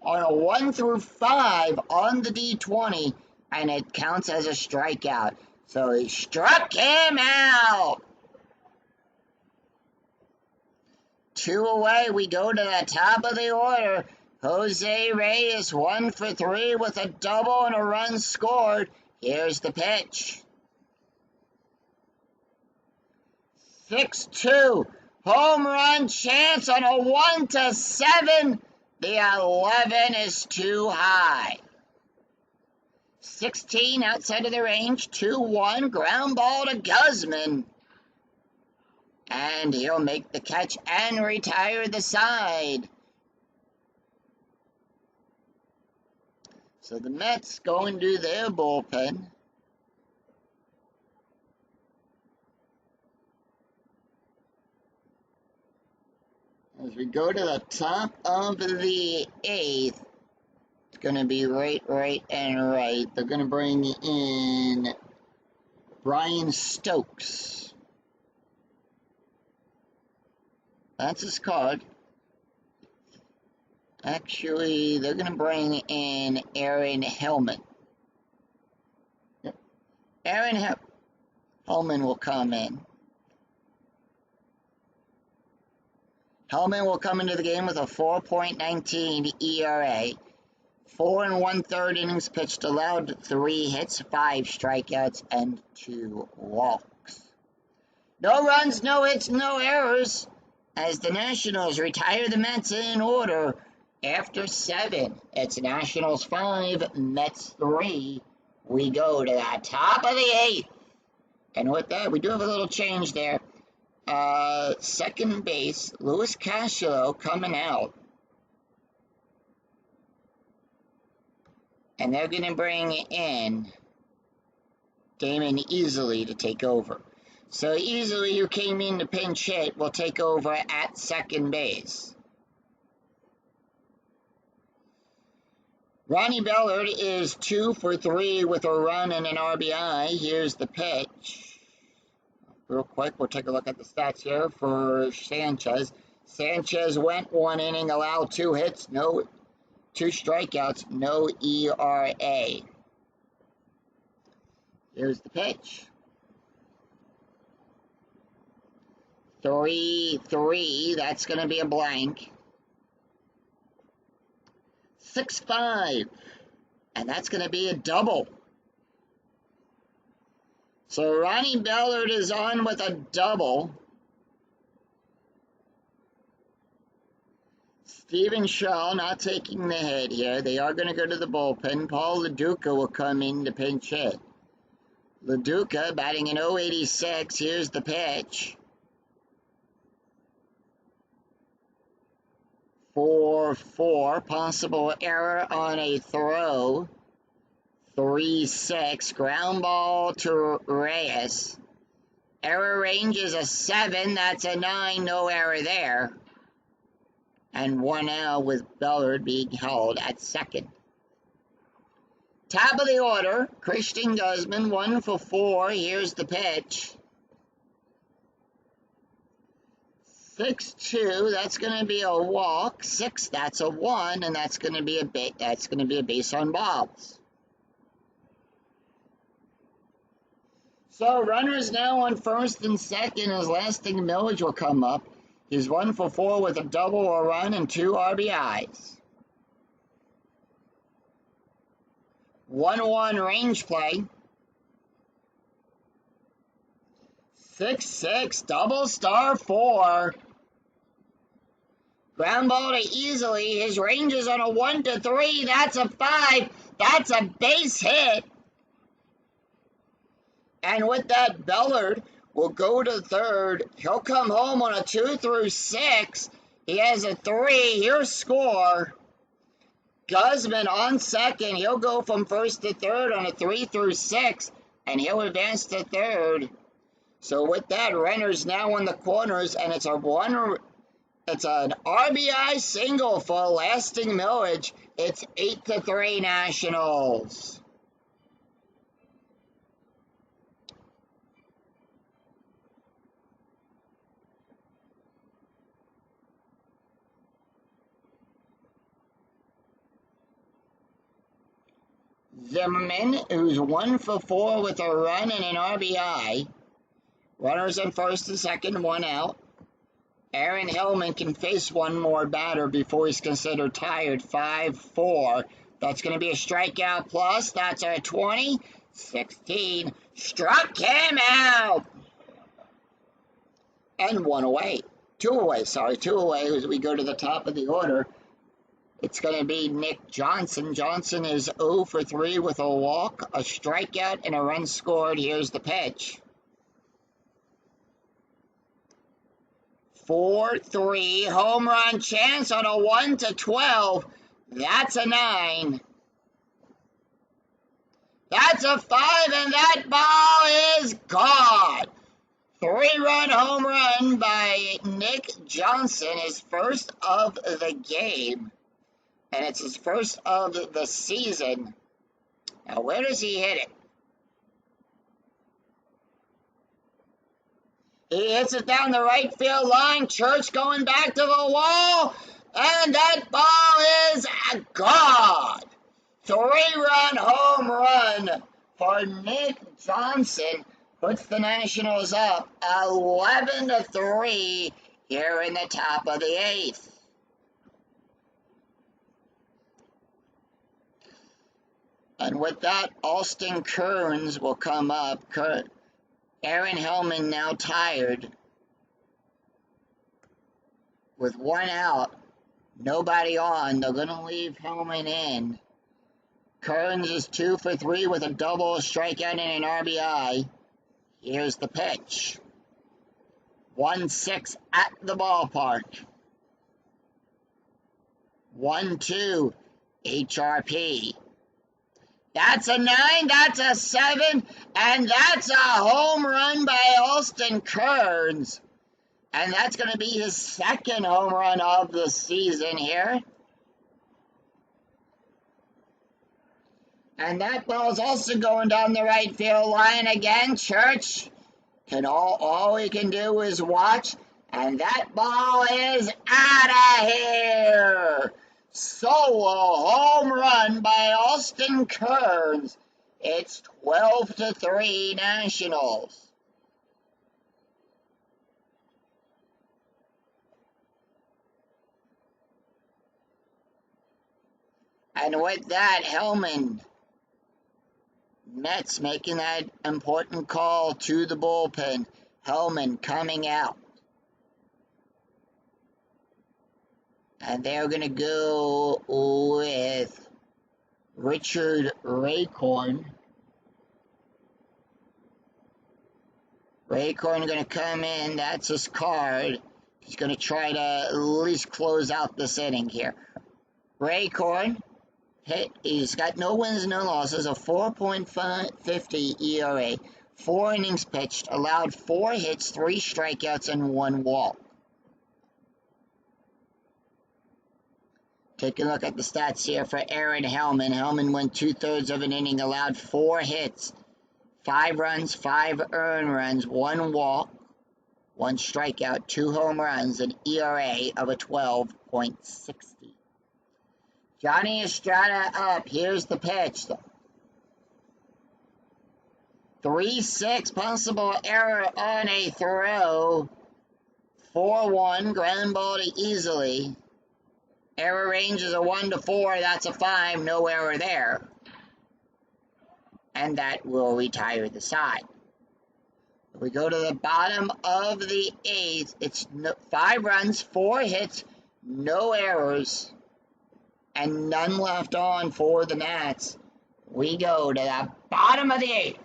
on a 1 through 5 on the D20, and it counts as a strikeout. So he struck him out. 2 away, we go to the top of the order. Jose Reyes 1 for 3 with a double and a run scored. Here's the pitch. 6-2, home run chance on a 1-7. The 11 is too high. 16 outside of the range, 2-1, ground ball to Guzman. And he'll make the catch and retire the side. So the Mets go into their bullpen. As we go to the top of the 8th, it's going to be right. They're going to bring in Brian Stokes. That's his card. Actually, they're going to bring in Aaron Hellman. Yep. Aaron Hellman will come in. Hellman will come into the game with a 4.19 ERA. 4 1/3 innings pitched, allowed 3 hits, 5 strikeouts, and 2 walks. No runs, no hits, no errors, as the Nationals retire the Mets in order after 7. It's Nationals 5, Mets 3. We go to the top of the 8th. And with that, we do have a little change there. Second base, Luis Castillo coming out. And they're going to bring in Damon Easley to take over. So Easley, who came in to pinch hit, will take over at second base. Ronnie Bellard is 2 for 3 with a run and an RBI. Here's the pitch. Real quick, we'll take a look at the stats here for Sanchez. Sanchez went 1 inning, allowed 2 hits, 2 strikeouts, no ERA. Here's the pitch. 3-3, that's going to be a blank. 6-5, and that's going to be a double. So Ronnie Bellard is on with a double. Stephen Shaw not taking the hit here. They are going to go to the bullpen. Paul LaDuca will come in to pinch hit. LaDuca batting an .086. Here's the pitch. 4-4. Possible error on a throw. 3-6. Ground ball to Reyes. Error range is a 7. That's a 9. No error there. And 1 out with Bellard being held at second. Top of the order, Christian Guzman, 1 for 4. Here's the pitch. 6-2, that's going to be a walk. 6, that's a 1, and that's going to be a base on balls. So runners now on first and second as Lasting Millage will come up. He's 1 for 4 with a double, a run, and 2 RBIs. 1-1 range play. 6-6, double star 4. Ground ball to Easley. His range is on a 1-3. That's a 5. That's a base hit. And with that, Bellard will go to third. He'll come home on a 2-6. He has a 3. Here's score. Guzman on second. He'll go from first to third on a 3-6. And he'll advance to third. So with that, runners now in the corners. And it's an RBI single for Lasting Millage. It's 8-3 Nationals. Zimmerman, who's 1 for 4 with a run and an RBI. Runners on first and second, 1 out. Aaron Hellman can face one more batter before he's considered tired. 5-4. That's going to be a strikeout plus. That's a 20. 16. Struck him out. And 1 away. 2 away, sorry. 2 away as we go to the top of the order. It's going to be Nick Johnson. Johnson is 0 for 3 with a walk, a strikeout, and a run scored. Here's the pitch. 4-3 home run chance on a 1-12. That's a 9. That's a 5, and that ball is gone. 3-run home run by Nick Johnson, his first of the game. And it's his first of the season. Now, where does he hit it? He hits it down the right field line. Church going back to the wall. And that ball is gone. 3-run home run for Nick Johnson. Puts the Nationals up 11-3 here in the top of the 8th. And with that, Austin Kearns will come up. Aaron Hellman now tired. With 1 out, nobody on. They're going to leave Hellman in. Kearns is 2 for 3 with a double, a strikeout, and an RBI. Here's the pitch. 1-6 at the ballpark. 1-2 HRP. That's a 9, that's a 7, and that's a home run by Austin Kearns. And that's going to be his second home run of the season here. And that ball's also going down the right field line again. Church can all he can do is watch. And that ball is out of here. Solo home run by Austin Kearns. It's 12-3 Nationals. And with that, Hellman, Mets making that important call to the bullpen. Hellman coming out. And they're going to go with Richard Raycorn. Raycorn going to come in. That's his card. He's going to try to at least close out this inning here. Raycorn hit. He's got no wins, no losses. A 4.50 ERA. 4 innings pitched. Allowed 4 hits, 3 strikeouts, and 1 walk. Take a look at the stats here for Aaron Hellman. Hellman went 2/3 of an inning, allowed 4 hits, 5 runs, 5 earned runs, 1 walk, 1 strikeout, 2 home runs, an ERA of a 12.60. Johnny Estrada up. Here's the pitch. 3-6, possible error on a throw. 4-1, ground ball to Easley. Error range is a 1-4, that's a 5, no error there. And that will retire the side. We go to the bottom of the 8th. It's 5 runs, 4 hits, no errors, and none left on for the Nats. We go to the bottom of the 8th.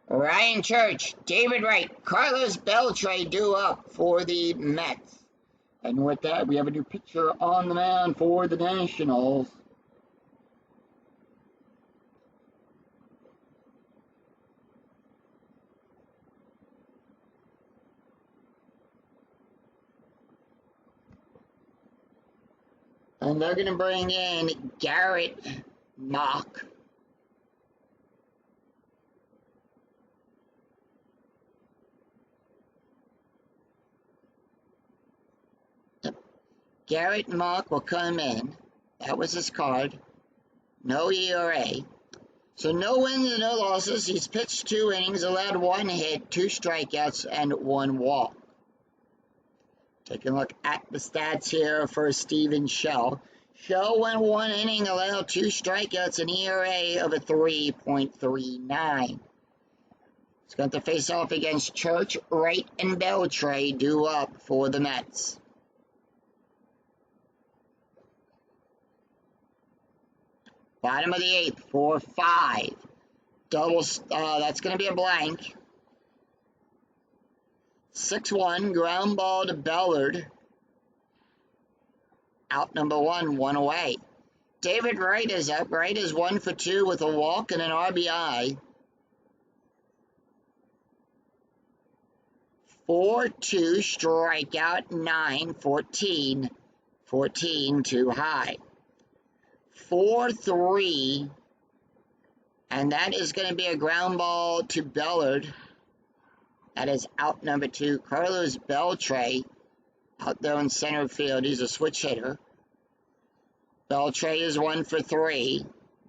Ryan Church, David Wright, Carlos Beltre due up for the Mets. And with that, we have a new pitcher on the mound for the Nationals. And they're going to bring in Garrett Mock. Garrett Mock will come in. That was his card. No ERA. So no wins and no losses. He's pitched 2 innings, allowed 1 hit, 2 strikeouts, and 1 walk. Taking a look at the stats here for Steven Shell. Shell went 1 inning, allowed 2 strikeouts, an ERA of a 3.39. He's going to face off against Church, Wright, and Beltre due up for the Mets. Bottom of the 8th, 4-5. Double, that's going to be a blank. 6-1, ground ball to Bellard. Out number 1, 1 away. David Wright is up. Wright is 1 for 2 with a walk and an RBI. 4-2, strikeout, 9, 14. 14, too high. 4-3, and that is going to be a ground ball to Bellard. That is out number 2. Carlos Beltre out there in center field. He's a switch hitter. Beltre is 1 for 3.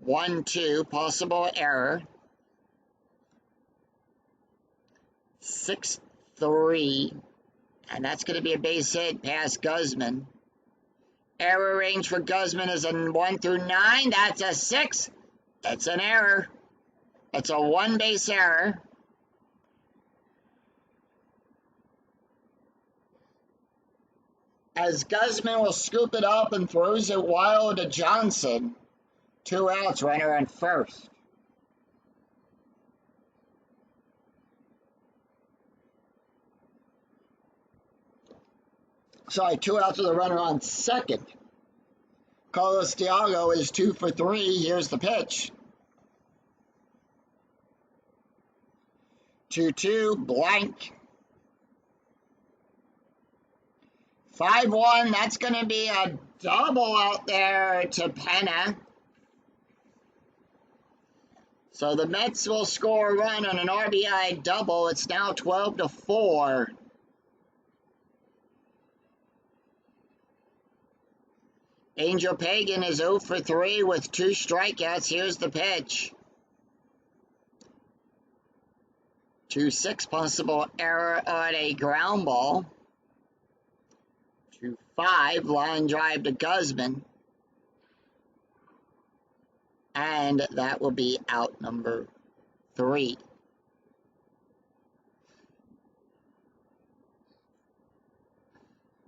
1-2, possible error. 6-3, and that's going to be a base hit past Guzman. Error range for Guzman is a 1 through 9. That's a 6. It's an error. It's a 1-base error. As Guzman will scoop it up and throws it wild to Johnson. 2 outs, runner on first. Sorry, 2 outs with a runner on second. Carlos Thiago is 2 for 3. Here's the pitch. 2-2, blank. 5-1, that's going to be a double out there to Penna. So the Mets will score a run on an RBI double. It's now 12-4. Angel Pagan is 0 for 3 with 2 strikeouts. Here's the pitch. 2-6, possible error on a ground ball. 2-5, line drive to Guzman. And that will be out number 3.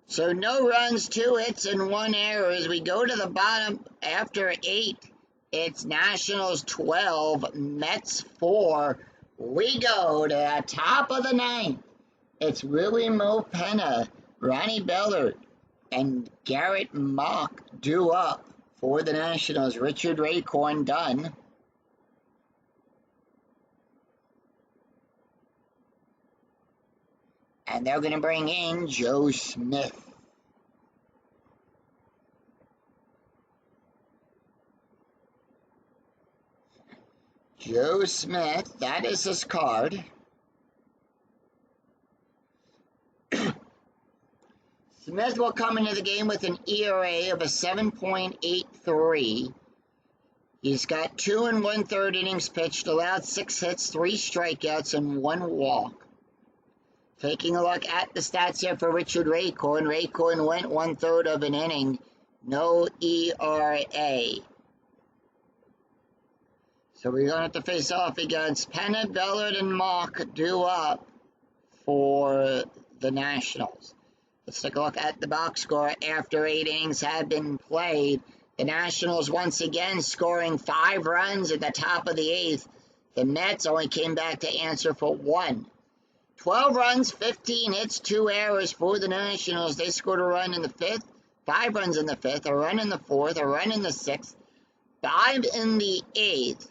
So no runs, 2 hits, and 1 error. As we go to the bottom after 8, it's Nationals 12, Mets 4. We go to the top of the 9th. It's Willie Mo Penna, Ronnie Bellard, and Garrett Mock due up for the Nationals. Richard Raycorn done. And they're going to bring in Joe Smith. Joe Smith, that is his card. Smith will come into the game with an ERA of a 7.83. He's got 2 1/3 innings pitched, allowed 6 hits, 3 strikeouts, and 1 walk. Taking a look at the stats here for Richard Raycorn. Raycorn went 1/3 of an inning, no ERA. So we're going to have to face off against Penna, Bellard, and Mock due up for the Nationals. Let's take a look at the box score after 8 innings have been played. The Nationals once again scoring 5 runs at the top of the 8th. The Mets only came back to answer for 1. 12 runs, 15 hits, 2 errors for the Nationals. They scored a run in the 5th, 5 runs in the 5th, a run in the 4th, a run in the 6th, 5 in the 8th.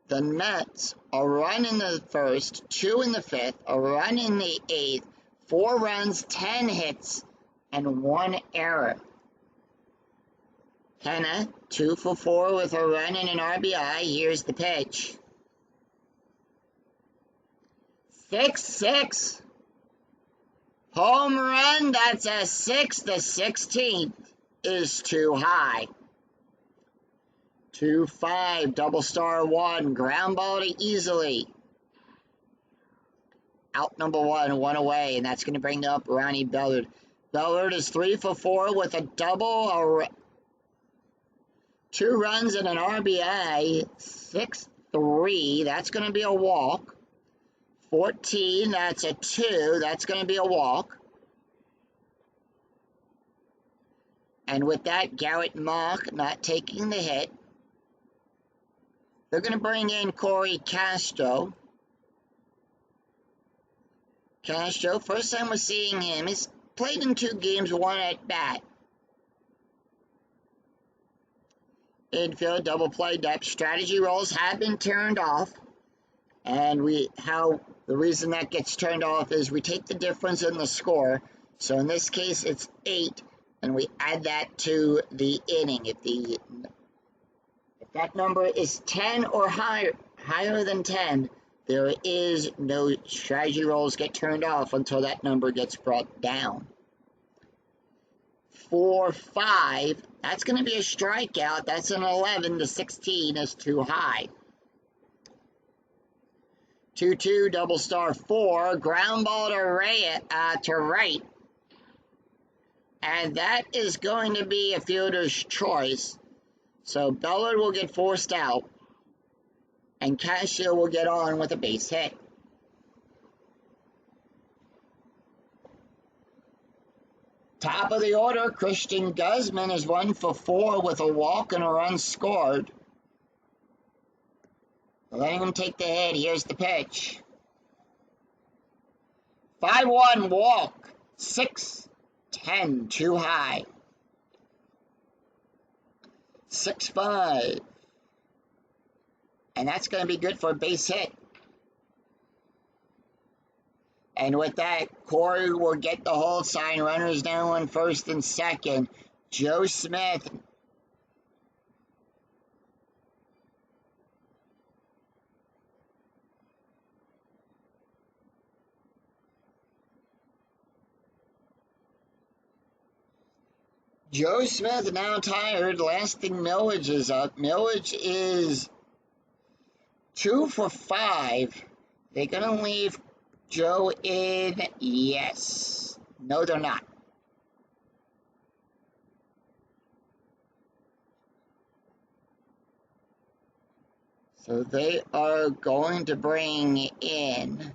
The Mets, a run in the 1st, 2 in the 5th, a run in the 8th, 4 runs, 10 hits, and 1 error. Penna, 2 for 4 with a run and an RBI. Here's the pitch. 6-6. Home run, that's a 6. The 16th is too high. 2-5, double star 1, ground ball to Easily. Out number 1, 1 away, and that's going to bring up Ronnie Bellard. Bellard is 3 for 4 with a double, 2 runs and an RBI. 6-3, that's going to be a walk. 14, that's a 2, that's going to be a walk. And with that, Garrett Mock not taking the hit. They're going to bring in Corey Castro. Castro, first time we're seeing him. He's played in 2 games, 1 at bat. Infield, double play depth. Strategy rolls have been turned off. And the reason that gets turned off is we take the difference in the score. So in this case, it's 8, and we add that to the inning. If that number is 10 or higher than 10, there is no strategy rolls get turned off until that number gets brought down. 4-5, that's going to be a strikeout. That's an 11 to 16 is too high. 2-2, double star 4, ground ball to right. And that is going to be a fielder's choice. So Bellard will get forced out. And Castro will get on with a base hit. Top of the order, Christian Guzman is 1 for 4 with a walk and a run scored. Letting him take the hit. Here's the pitch. 5-1 walk. 6-10 too high. 6-5. And that's going to be good for a base hit. And with that, Corey will get the hold sign. Runners down on first and second. Joe Smith. Joe Smith now tired. Lasting Millage is up. Millage is 2 for 5. They're going to leave Joe in. Yes. No, they're not. So they are going to bring in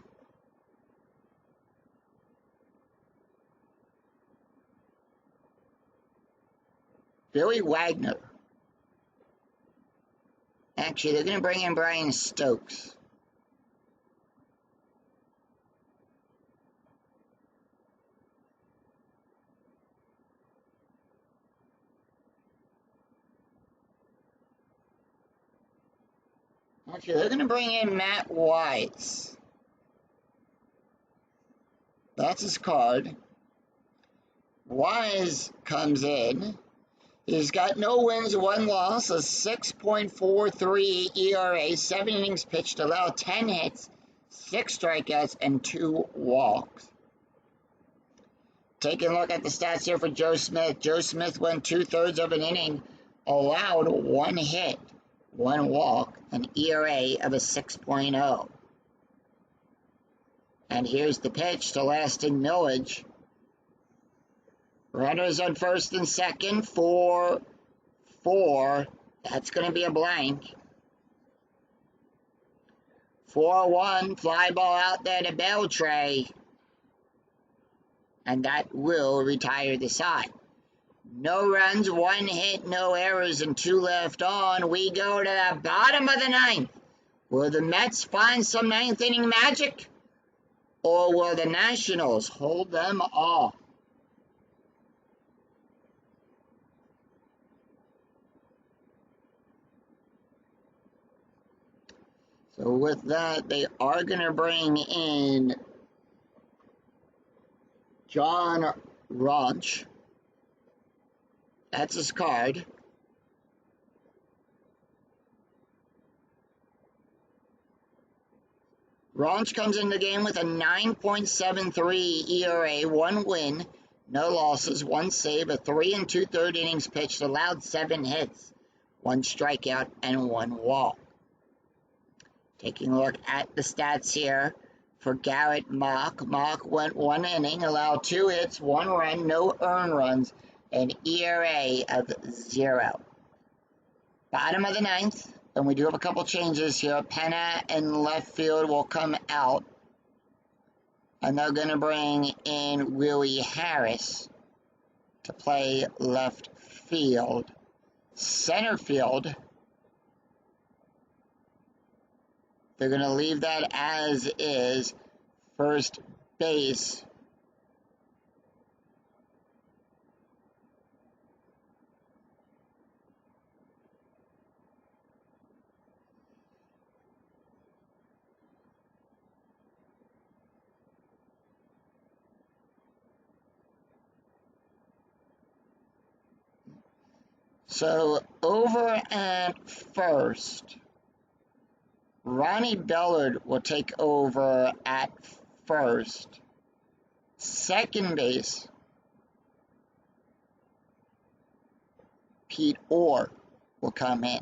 Billy Wagner. Actually, they're going to bring in Brian Stokes. Actually, they're going to bring in Matt Wise. That's his card. Wise comes in. He's got no wins, 1 loss, a 6.43 ERA, 7 innings pitched, allowed 10 hits, 6 strikeouts, and 2 walks. Taking a look at the stats here for Joe Smith. Joe Smith went 2/3 of an inning, allowed 1 hit, 1 walk, an ERA of a 6.0. And here's the pitch to Lasting Millage. Runners on first and second, 4-4. That's going to be a blank. 4-1, fly ball out there to Beltre. And that will retire the side. No runs, 1 hit, no errors, and 2 left on. We go to the bottom of the 9th. Will the Mets find some 9th inning magic? Or will the Nationals hold them off? So with that, they are going to bring in John Raunch. That's his card. Raunch comes in the game with a 9.73 ERA, 1 win, no losses, 1 save, a 3 2/3 innings pitched, allowed 7 hits, 1 strikeout, and 1 walk. Taking a look at the stats here for Garrett Mock. Mock went 1 inning, allowed 2 hits, 1 run, no earned runs, an ERA of 0. Bottom of the 9th, and we do have a couple changes here. Penna in left field will come out, and they're going to bring in Willie Harris to play left field, center field. They're going to leave that as is. First base. So over at first, Ronnie Bellard will take over at first. Second base, Pete Orr will come in.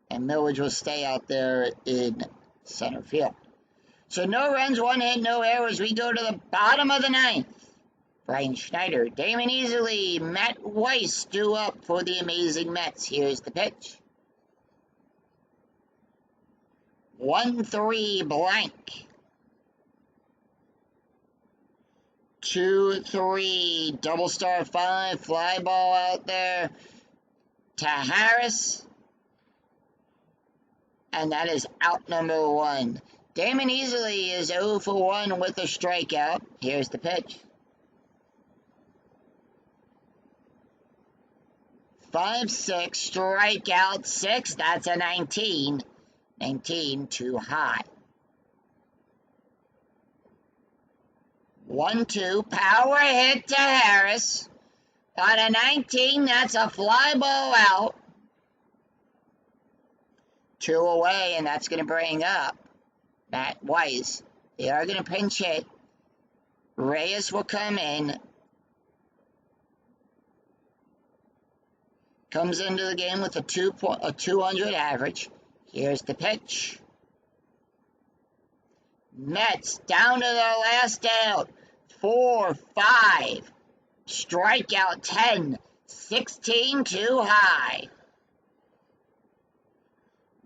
And Millage will stay out there in center field. So no runs, 1 hit, no errors. We go to the bottom of the ninth. Brian Schneider, Damon Easley, Matt Weiss due up for the amazing Mets. Here's the pitch. 1-3 blank. 2-3 double star 5 fly ball out there to Harris. And that is out number 1. Damon Easley is 0 for 1 with a strikeout. Here's the pitch. 5-6, strikeout 6. That's a 19. 19 too high. 1-2, power hit to Harris. On a 19, that's a fly ball out. 2 away, and that's going to bring up Matt Weiss. They are going to pinch hit. Reyes will come in. Comes into the game with a 200 average. Here's the pitch. Mets down to their last out. 4-5. Strikeout 10. 16 too high.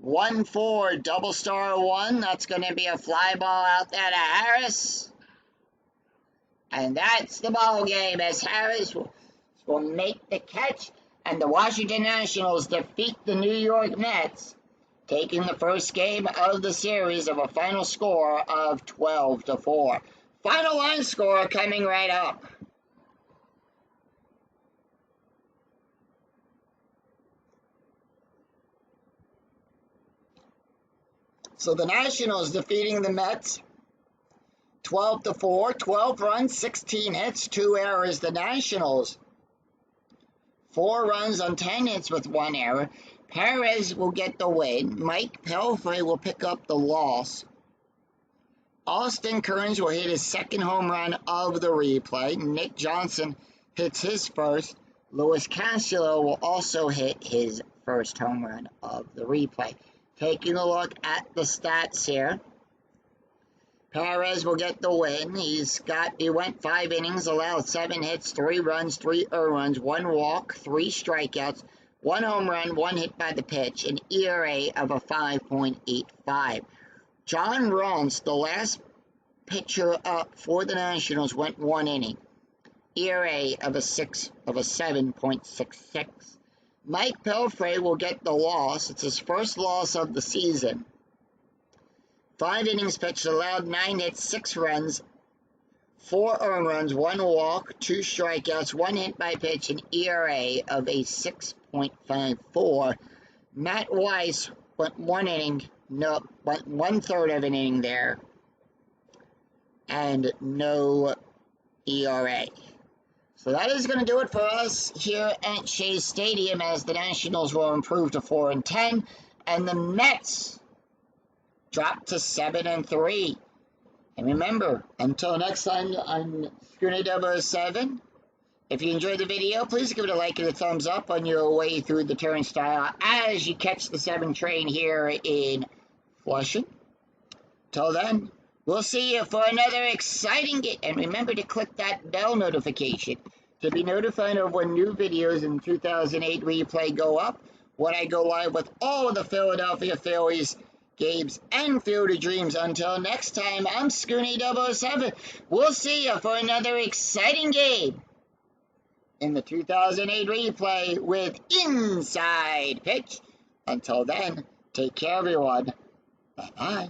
1-4 double star 1. That's going to be a fly ball out there to Harris. And that's the ball game as Harris will make the catch. And the Washington Nationals defeat the New York Mets, taking the first game of the series of a final score of 12-4. Final line score coming right up. So the Nationals defeating the Mets 12-4, 12 runs, 16 hits, 2 errors. The Nationals 4 runs on 10 hits with 1 error. Perez will get the win. Mike Pelfrey will pick up the loss. Austin Kearns will hit his second home run of the replay. Nick Johnson hits his first. Luis Castillo will also hit his first home run of the replay. Taking a look at the stats here. Perez will get the win. He went 5 innings, allowed 7 hits, 3 runs, 3 earned runs, 1 walk, 3 strikeouts, 1 home run, 1 hit by the pitch, an ERA of a 5.85. John Ronce, the last pitcher up for the Nationals, went 1 inning. ERA of a 7.66. Mike Pelfrey will get the loss. It's his first loss of the season. 5 innings pitched, allowed 9 hits, 6 runs, 4 earned runs, 1 walk, 2 strikeouts, 1 hit by pitch, an ERA of a 6.54. Matt Weiss went 1 inning, went 1/3 of an inning there, and no ERA. So that is going to do it for us here at Shea Stadium as the Nationals will improve to 4-10, and the Mets drop to 7-3. And remember, until next time on Schooner 007, if you enjoyed the video, please give it a like and a thumbs up on your way through the turnstile as you catch the 7 train here in Flushing. Till then, we'll see you for another exciting game. And remember to click that bell notification to be notified of when new videos in 2008 replay go up, when I go live with all of the Philadelphia Phillies Gabe's and Field of Dreams. Until next time, I'm Scooney007. We'll see you for another exciting game in the 2008 replay with Inside Pitch. Until then, take care, everyone. Bye-bye.